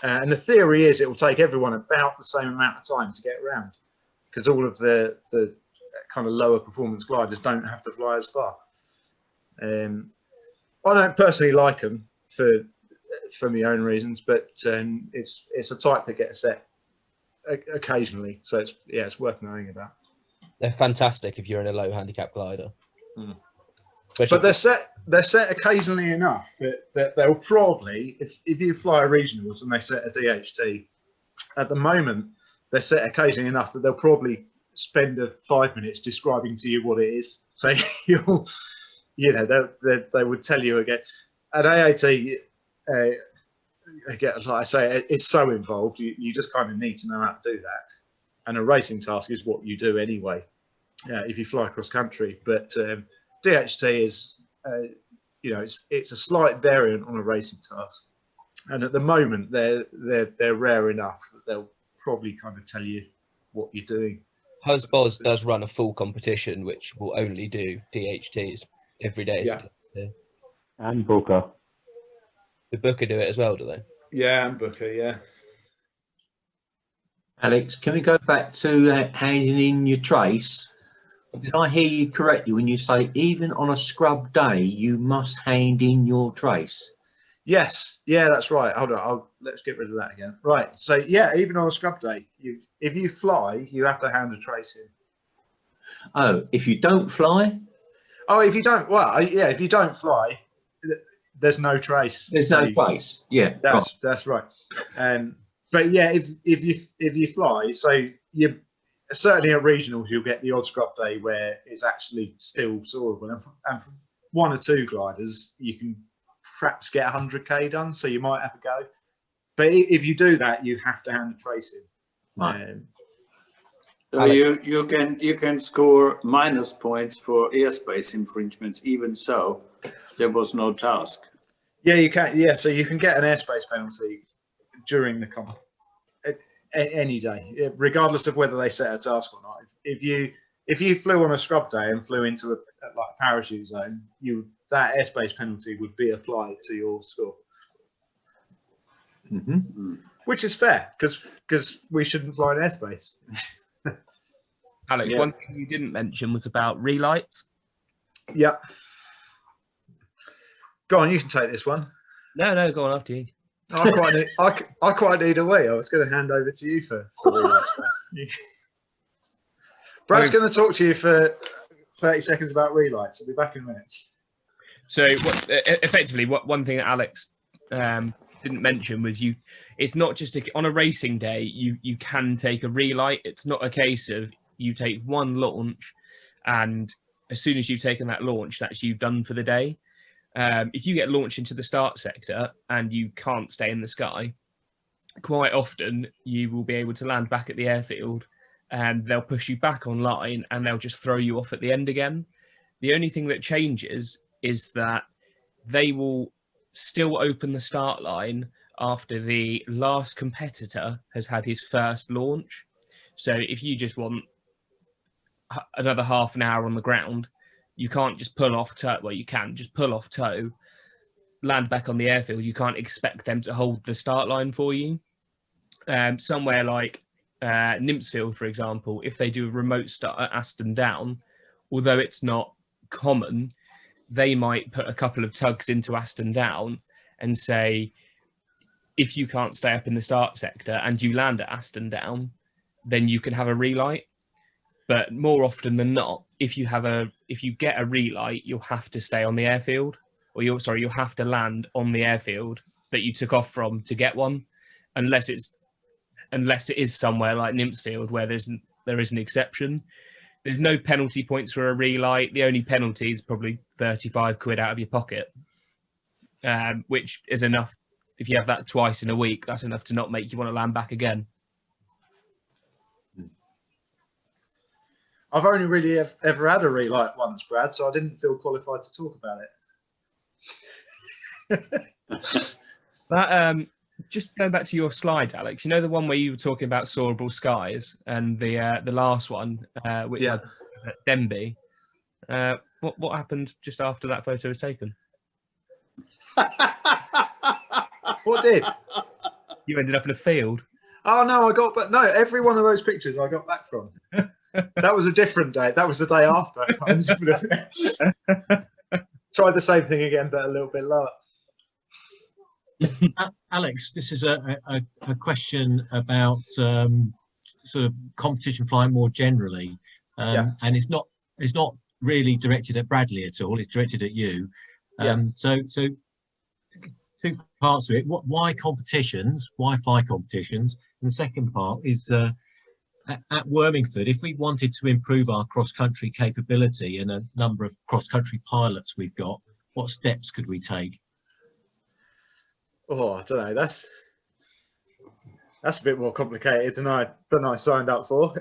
And the theory is it will take everyone about the same amount of time to get around, because all of the kind of lower performance gliders don't have to fly as far. I don't personally like them for my own reasons, but it's a type that gets set occasionally, so it's worth knowing about. They're fantastic if you're in a low handicap glider. Mm. But they're set occasionally enough that they'll probably, if you fly a regionals and they set a DHT, at the moment they're set occasionally enough that they'll probably spend 5 minutes describing to you what it is. So you'll, they would tell you again. At AAT, again, like I say, it's so involved. You just kind of need to know how to do that. And a racing task is what you do anyway, if you fly across country. But DHT is, it's a slight variant on a racing task. And at the moment, they're rare enough that they'll probably kind of tell you what you're doing. Husbos does run a full competition, which will only do DHTs every day. Yeah. And Booker. The Booker do it as well, do they? Yeah, and Booker, yeah. Alex, can we go back to handing in your trace? Did I hear you correctly when you say even on a scrub day, you must hand in your trace? Yes, yeah, that's right. Hold on, let's get rid of that again. Right, so yeah, even on a scrub day, if you fly, you have to hand a trace in. Oh, if you don't fly? Oh, if you don't, well, yeah, if you don't fly, there's no trace. There's no trace. Yeah, that's right. But yeah, if you fly, so you certainly at regionals you'll get the odd scrub day where it's actually still soarable, and for 1 or 2 gliders you can perhaps get 100k done, so you might have a go. But if you do that, you have to hand the trace in. Right. So you can score minus points for airspace infringements, even so there was no task. Yeah, you can. Yeah, so you can get an airspace penalty during the comp any day, regardless of whether they set a task or not. If you flew on a scrub day and flew into a parachute zone, that airspace penalty would be applied to your score. Mm-hmm. Which is fair, because we shouldn't fly in airspace. Alex, Yeah. One thing you didn't mention was about Relight. Yeah. Go on, you can take this one. No, go on after you. I quite need a wee. I was going to hand over to you for Relight. Brad's going to talk to you for 30 seconds about Relight. So I'll be back in a minute. So effectively, one thing that Alex didn't mention was it's not just on a racing day, you can take a Relight. It's not a case of you take one launch and as soon as you've taken that launch, that's you done for the day. If you get launched into the start sector and you can't stay in the sky, quite often you will be able to land back at the airfield and they'll push you back online and they'll just throw you off at the end again. The only thing that changes is that they will still open the start line after the last competitor has had his first launch. So if you just want another half an hour on the ground, you can't just pull off tow. Well, you can just pull off tow, land back on the airfield. You can't expect them to hold the start line for you. Somewhere like Nymphsfield, for example, if they do a remote start at Aston Down, although it's not common, they might put a couple of tugs into Aston Down and say, if you can't stay up in the start sector and you land at Aston Down, then you can have a Relight. But more often than not, if you get a Relight, you'll have to stay on the airfield, or you'll have to land on the airfield that you took off from to get one, unless it is somewhere like Nymphsfield where there is an exception. There's no penalty points for a Relight. The only penalty is probably 35 quid out of your pocket, which is enough. If you have that twice in a week, that's enough to not make you want to land back again. I've only really ever had a Relight once, Brad, so I didn't feel qualified to talk about it. That just going back to your slides, Alex. You know the one where you were talking about soarable skies, and the last one, which Yeah. had Denby. What happened just after that photo was taken? What did? You ended up in a field. Oh no, every one of those pictures I got back from. That was a different day. That was the day after. Tried the same thing again, but a little bit lower. Alex, this is a question about sort of competition flying more generally, and it's not really directed at Bradley at all. It's directed at you. So two parts of it. Why competitions? Why fly competitions? And the second part is at Wormingford, if we wanted to improve our cross-country capability and a number of cross-country pilots we've got, what steps could we take? Oh, I don't know. That's a bit more complicated than I signed up for.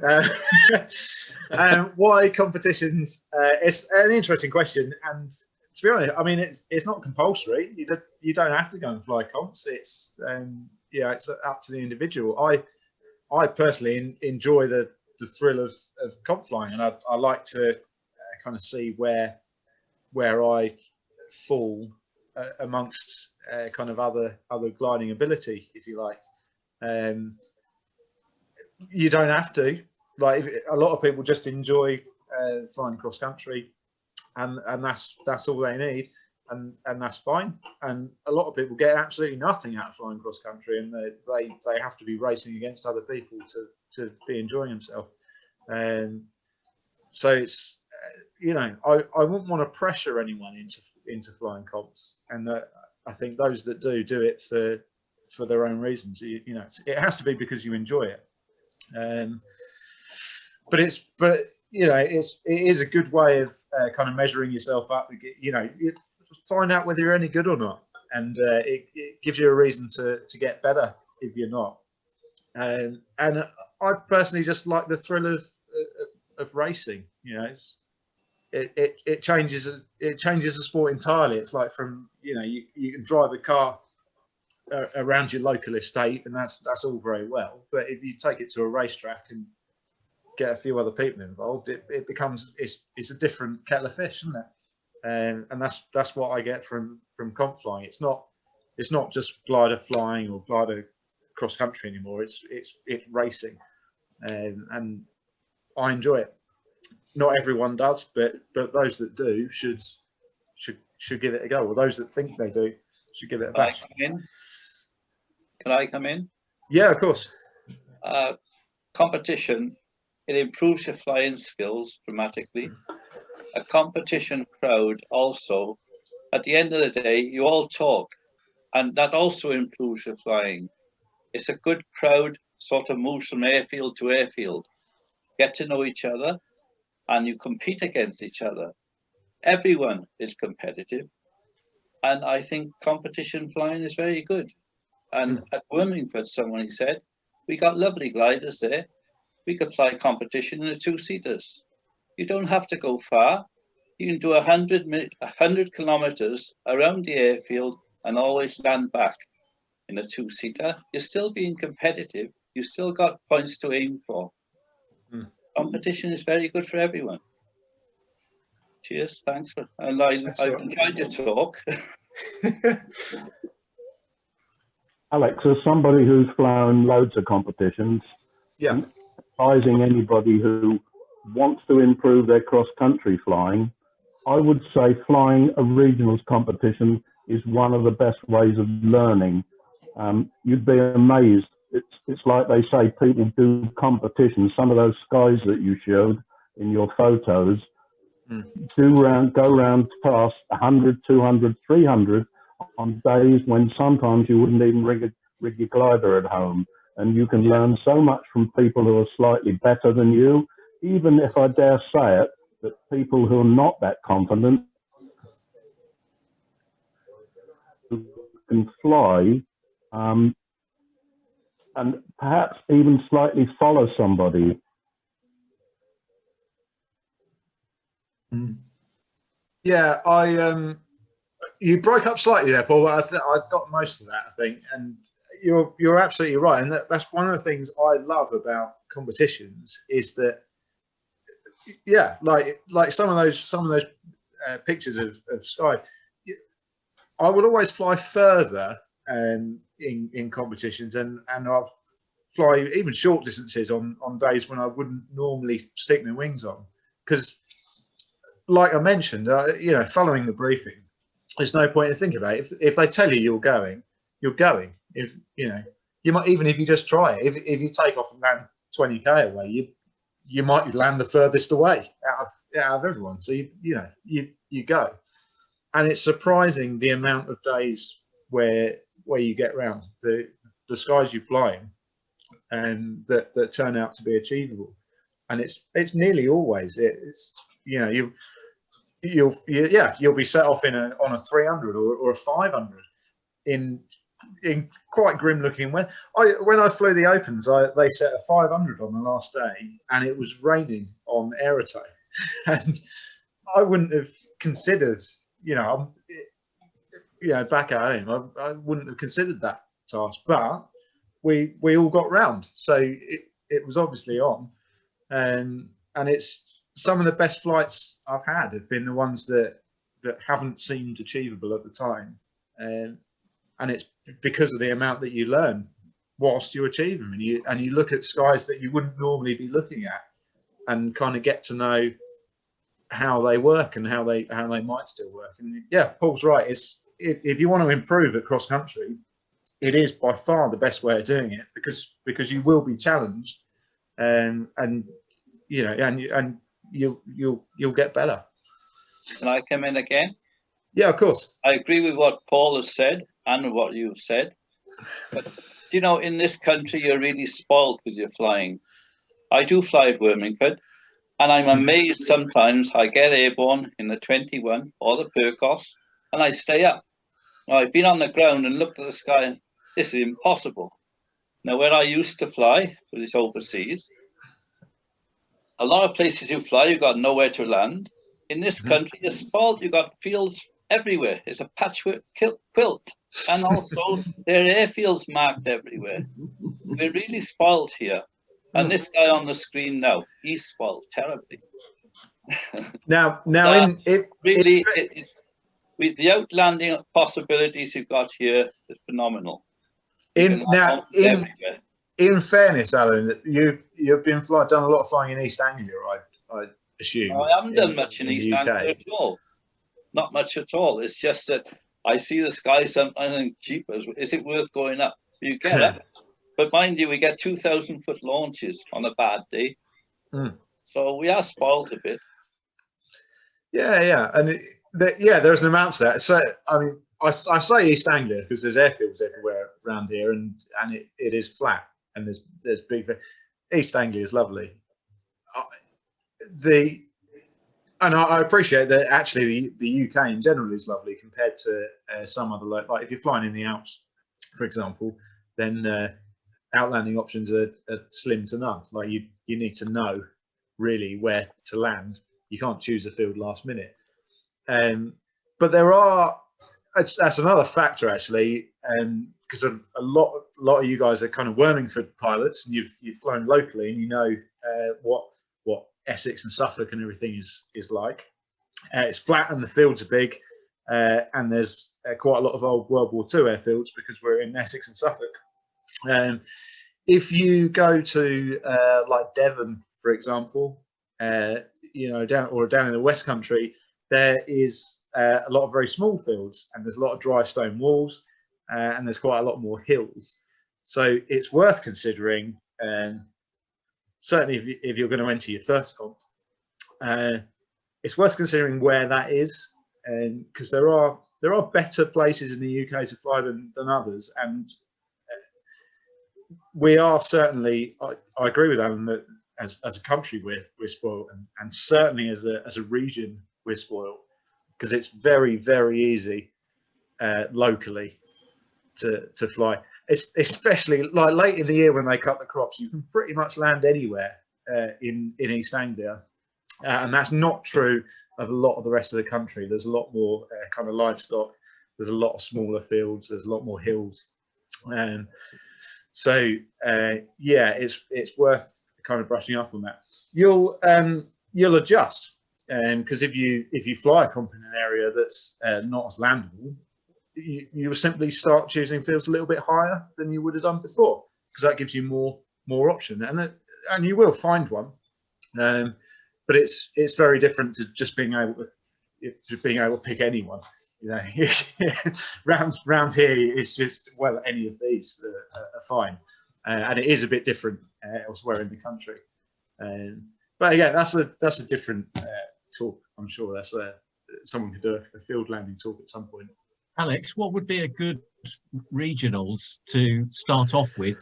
Why competitions? It's an interesting question, and to be honest, I mean it's not compulsory. You don't have to go and fly comps. It's it's up to the individual. I personally enjoy the thrill of comp flying, and I like to kind of see where I fall amongst kind of other gliding ability, if you like. You don't have to. Like, a lot of people just enjoy flying cross country, and that's all they need, and that's fine. And a lot of people get absolutely nothing out of flying cross country, and they have to be racing against other people to be enjoying themselves. So it's I wouldn't want to pressure anyone into flying comps, and I think those that do it for their own reasons. It has to be because you enjoy it. But it is a good way of kind of measuring yourself up. You find out whether you're any good or not, and it gives you a reason to get better if you're not. And I personally just like the thrill of racing. It changes the sport entirely. It's like from you can drive a car around your local estate, and that's all very well. But if you take it to a racetrack and get a few other people involved, it becomes it's a different kettle of fish, isn't it? And that's what I get from comp flying. It's not just glider flying or glider cross country anymore. It's racing, and I enjoy it. Not everyone does, but those that do should give it a go, or those that think they do should give it a bash. Can I come in? Yeah, of course. Competition, it improves your flying skills dramatically. A competition crowd also, at the end of the day, you all talk, and that also improves your flying. It's a good crowd, sort of moves from airfield to airfield, get to know each other, and you compete against each other. Everyone is competitive, and I think competition flying is very good. And at Wormingford, someone said, we got lovely gliders there. We could fly competition in the two-seaters. You don't have to go far. You can do 100 kilometers around the airfield and always land back in a two-seater. You're still being competitive. You still got points to aim for. Competition is very good for everyone. Cheers, thanks for. And I've enjoyed your talk. Alex, as somebody who's flown loads of competitions, advising anybody who wants to improve their cross-country flying, I would say flying a regionals competition is one of the best ways of learning. You'd be amazed. It's like they say, people do competitions. Some of those skies that you showed in your photos go round past 100, 200, 300 on days when sometimes you wouldn't even rig your glider at home. And you can learn so much from people who are slightly better than you, even if I dare say it, that people who are not that confident can fly and perhaps even slightly follow somebody. Yeah, You broke up slightly there, Paul, but I got most of that, I think. And you're absolutely right. And that's one of the things I love about competitions is that, yeah, like some of those pictures of Sky, I would always fly further in competitions, and I'll fly even short distances on days when I wouldn't normally stick my wings on, because, like I mentioned, following the briefing, there's no point in thinking about it. If they tell you you're going, you're going. If you might, even if you just try it. If you take off and land 20k away, you might land the furthest away out of everyone. So you go, and it's surprising the amount of days where you get round the skies you fly in, and that turn out to be achievable. And it's nearly always you'll be set off on a 300 or a 500 in quite grim looking weather. When I flew the opens, they set a 500 on the last day, and it was raining on Aerotay, and I wouldn't have considered, back at home, I wouldn't have considered that task, but we all got round, so it was obviously on, and it's some of the best flights I've had have been the ones that haven't seemed achievable at the time, and it's because of the amount that you learn whilst you achieve them, and you look at skies that you wouldn't normally be looking at, and kind of get to know how they work and how they might still work. And yeah, Paul's right. If you want to improve at cross country, it is by far the best way of doing it, because you will be challenged, and you'll get better. Can I come in again? Yeah, of course. I agree with what Paul has said and what you've said. But, in this country, you're really spoiled with your flying. I do fly at Birmingham, and I'm amazed sometimes I get airborne in the 21 or the Percos, and I stay up. Now, I've been on the ground and looked at the sky, and this is impossible. Now, where I used to fly, because it's overseas, a lot of places you fly, you've got nowhere to land. In this country, you're spoiled. You've got fields everywhere. It's a patchwork quilt. And also, there are airfields marked everywhere. We're really spoiled here. And this guy on the screen now, he's spoiled terribly. Now, it's with the outlanding possibilities you've got here, it's phenomenal. In fairness, Alan, you've been done a lot of flying in East Anglia, I assume. No, I haven't done much in East Anglia at all. Not much at all. It's just that I see the sky sometimes and think, jeepers, is it worth going up? You get up. But mind you, we get 2,000-foot launches on a bad day. So we are spoiled a bit. Yeah. And there's an amount to that. So, I mean, I say East Anglia because there's airfields everywhere around here, and it is flat, and there's big. East Anglia is lovely. And I appreciate that actually the UK in general is lovely compared to some other, like if you're flying in the Alps, for example, then outlanding options are slim to none. Like you need to know really where to land. You can't choose a field last minute. But there are. That's another factor actually, because a lot of you guys are kind of Wormingford pilots, and you've flown locally, and you know what Essex and Suffolk and everything is like. It's flat and the fields are big, and there's quite a lot of old World War II airfields because we're in Essex and Suffolk. If you go to like Devon, for example, down in the West Country, there is a lot of very small fields, and there's a lot of dry stone walls, and there's quite a lot more hills. So it's worth considering, certainly if you're going to enter your first comp, it's worth considering where that is, because there are better places in the UK to fly than others, and we are certainly. I agree with Alan that as a country we're spoiled, and certainly as a region we're spoiled, because it's very, very easy locally to fly. Especially like late in the year when they cut the crops, you can pretty much land anywhere in East Anglia, and that's not true of a lot of the rest of the country. There's a lot more kind of livestock, there's a lot of smaller fields, there's a lot more hills, and so yeah, it's worth kind of brushing up on that. You'll adjust, because if you fly a comp in an area that's not as landable, you will simply start choosing fields a little bit higher than you would have done before, because that gives you more option, and you will find one, but it's very different to just being able to pick anyone. You know, round here it's just, well, any of these are fine, and it is a bit different elsewhere in the country. But again, that's a different talk. I'm sure that's someone could do a field landing talk at some point. Alex, what would be a good regionals to start off with?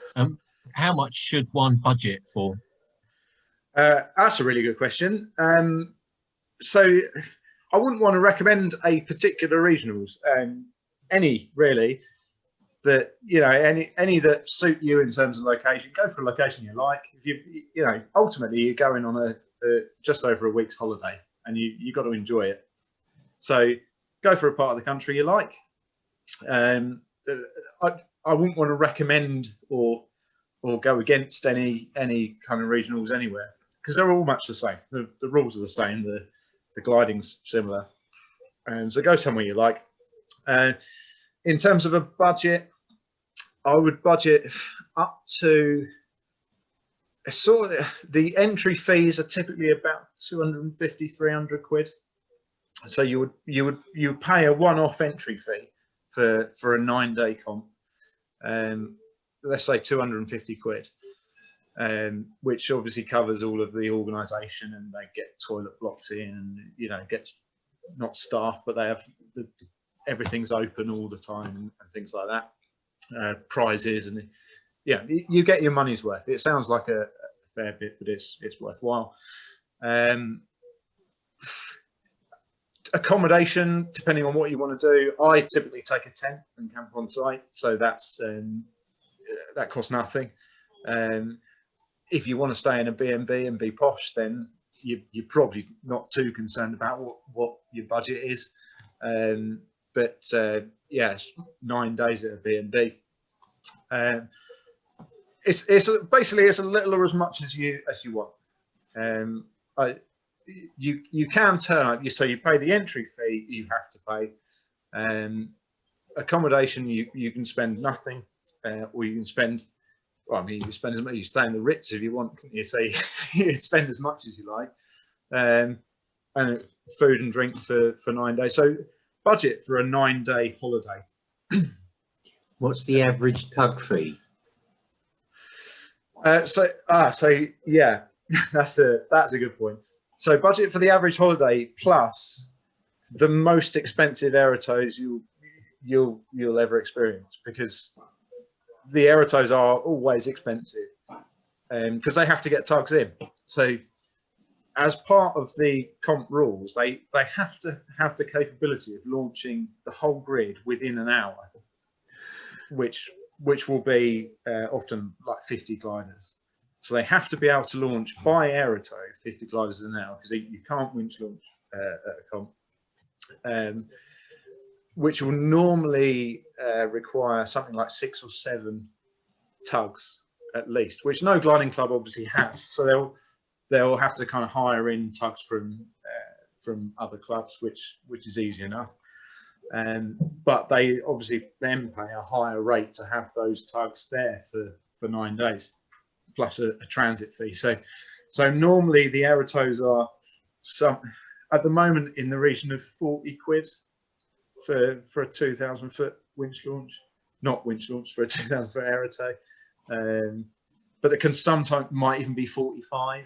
How much should one budget for? That's a really good question. So I wouldn't want to recommend a particular regionals, any really, that, you know, any that suit you in terms of location. Go for a location you like. If you know, ultimately you're going on a just over a week's holiday, and you got to enjoy it. So go for a part of the country you like. I wouldn't want to recommend or go against any kind of regionals anywhere, because they're all much the same. The rules are the same. The gliding's similar, and so go somewhere you like. In terms of a budget, I would budget up to sort of, the entry fees are typically about 250, 300 quid. So you would pay a one-off entry fee for a 9-day comp. Let's say 250 quid, which obviously covers all of the organisation, and they get toilet blocks in, and, you know, gets not staff, but they have everything's open all the time and things like that. Prizes, and yeah, you get your money's worth. It sounds like a fair bit, but it's worthwhile. Accommodation, depending on what you want to do, I typically take a tent and camp on site, so that's that costs nothing. If you want to stay in a B&B and be posh, then you're probably not too concerned about what your budget is. But yeah, it's 9 days at a B&B. It's basically, it's a little or as much as you want. You can turn up. So you pay the entry fee. You have to pay. Accommodation, you can spend nothing, or you can spend. Well, I mean, you can spend as much. You stay in the Ritz if you want. You say you spend as much as you like, and food and drink for 9 days. So budget for a 9-day holiday. What's the average tug fee? So yeah, that's a good point. So budget for the average holiday plus the most expensive aerotows you'll ever experience, because the aerotows are always expensive, because they have to get tugs in. So as part of the comp rules, they have to have the capability of launching the whole grid within an hour, which will be often like 50 gliders. So they have to be able to launch by aerotow 50 gliders an hour, because you can't winch launch at a comp, which will normally require something like 6 or 7 tugs at least, which no gliding club obviously has. So they'll have to kind of hire in tugs from other clubs, which is easy enough. But they obviously then pay a higher rate to have those tugs there for 9 days, plus a transit fee. So normally the aerotows are at the moment in the region of 40 quid for a 2,000 foot winch launch, not winch launch, for a 2,000 foot aerotow. But it can sometimes might even be 45.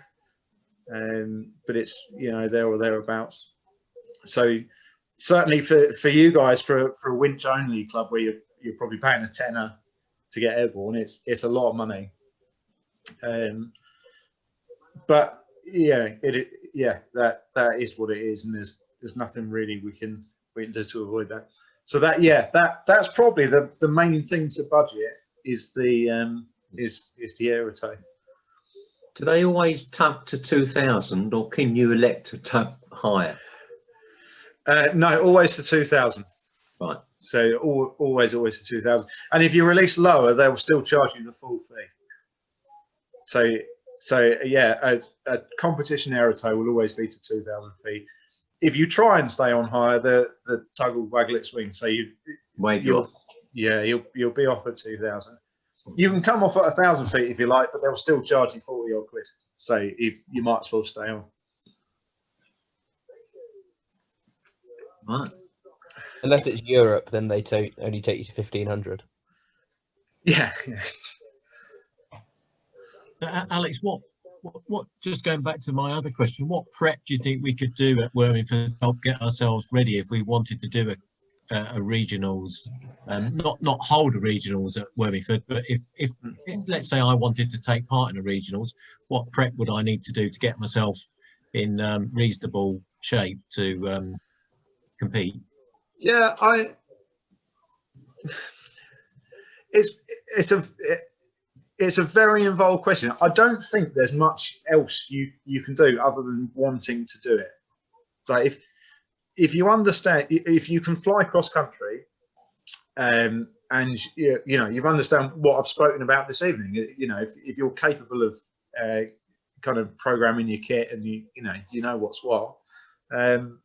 But it's, you know, there or thereabouts. So certainly for you guys, for a winch only club where you're probably paying a tenner to get airborne, it's a lot of money. But yeah, that is what it is, and there's nothing really we can do to avoid that. So that's probably the main thing to budget is the aerotow. Do they always tug to 2,000, or can you elect to tug higher? No, always to 2,000. Right. So always a 2,000. And if you release lower, they will still charge you the full fee. So yeah, a competition aero tow will always be to 2,000 feet. If you try and stay on higher, the tug will waggle its wings. So you'll be off at 2,000. You can come off at 1,000 feet if you like, but they'll still charge you 40 odd quid. So you might as well stay on. Right. Unless it's Europe, then they only take you to 1,500. Yeah. So, Alex, what? Just going back to my other question, what prep do you think we could do at Wormingford to help get ourselves ready if we wanted to do a regionals? Not hold a regionals at Wormingford, but if let's say I wanted to take part in a regionals, what prep would I need to do to get myself in reasonable shape to compete? Yeah, it's a very involved question. I don't think there's much else you can do other than wanting to do it. Like if you understand, if you can fly cross country, and you know you understand what I've spoken about this evening. You know, if you're capable of kind of programming your kit and you know what's what, then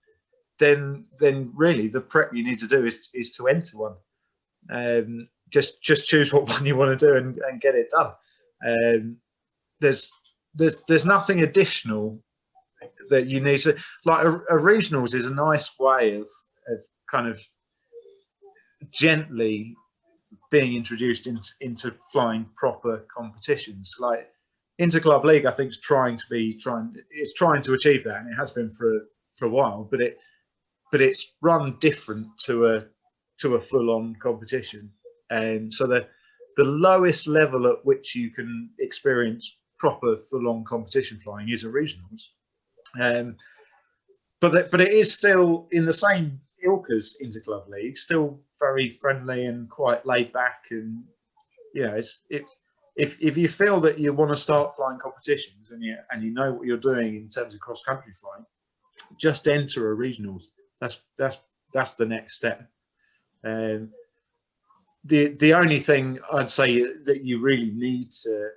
really the prep you need to do is to enter one. Just choose what one you want to do and get it done. There's nothing additional that you need to, like a regionals is a nice way of kind of gently being introduced into flying proper competitions. Like Interclub League, I think is trying to achieve that, and it has been for a while, but it's run different to a full-on competition. And so the lowest level at which you can experience proper full-on competition flying is a regionals. But it is still in the same ilk as Interclub League, still very friendly and quite laid back. And you know, if you feel that you want to start flying competitions and you know what you're doing in terms of cross country flying, just enter a regionals. That's the next step. The only thing I'd say that you really need to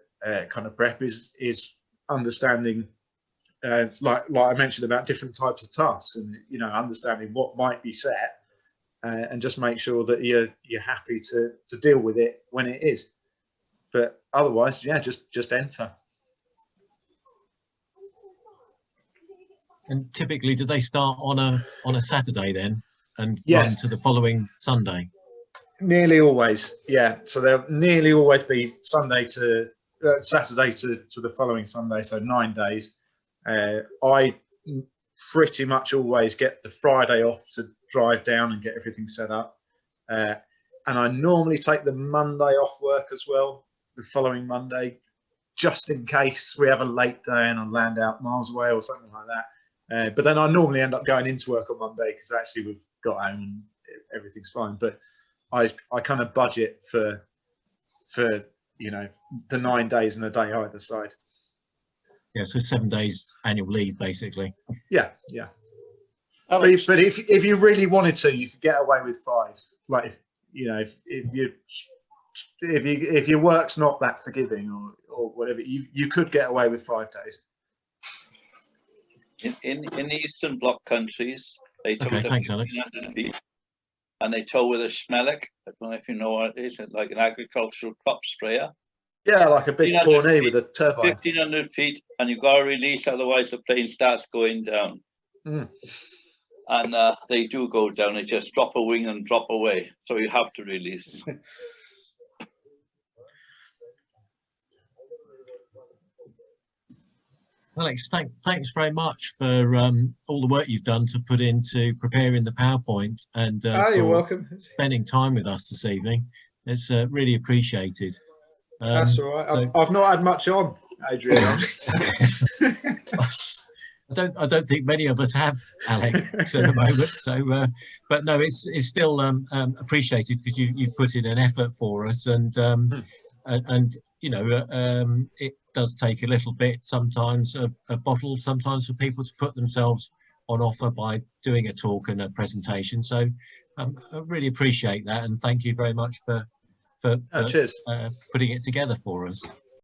kind of prep is understanding, like I mentioned about different types of tasks, and you know, understanding what might be set, and just make sure that you're happy to deal with it when it is. But otherwise, yeah, just enter. And typically, do they start on a Saturday then and Yes. run to the following Sunday? Nearly always, yeah. So they'll nearly always be Saturday to the following Sunday, so 9 days. I pretty much always get the Friday off to drive down and get everything set up, and I normally take the Monday off work as well, the following Monday, just in case we have a late day and I land out miles away or something like that. But then I normally end up going into work on Monday because actually we've got home and everything's fine. But I kind of budget for you know the 9 days and a day either side. Yeah, so 7 days annual leave basically. Yeah. But if you really wanted to, you could get away with 5. Like you know, if your work's not that forgiving or whatever, you could get away with 5 days. In the Eastern Bloc countries, they tow Okay, thanks, Alex. And they tow with a Schmelik. I don't know if you know what it is, like an agricultural crop sprayer. Yeah, like a big Pawnee with a turbine. 1,500 feet, and you've got to release, otherwise the plane starts going down. Mm. And they do go down. They just drop a wing and drop away. So you have to release. Alex, thanks very much for all the work you've done to put into preparing the PowerPoint and you're welcome. Spending time with us this evening. It's really appreciated. That's all right. So, I've not had much on, Adrian. I don't think many of us have, Alex, at the moment. So, but no, it's still appreciated because you've put in an effort for us, and you know, it does take a little bit sometimes of bottle, sometimes for people to put themselves on offer by doing a talk and a presentation. So I really appreciate that, and thank you very much for cheers. putting it together for us.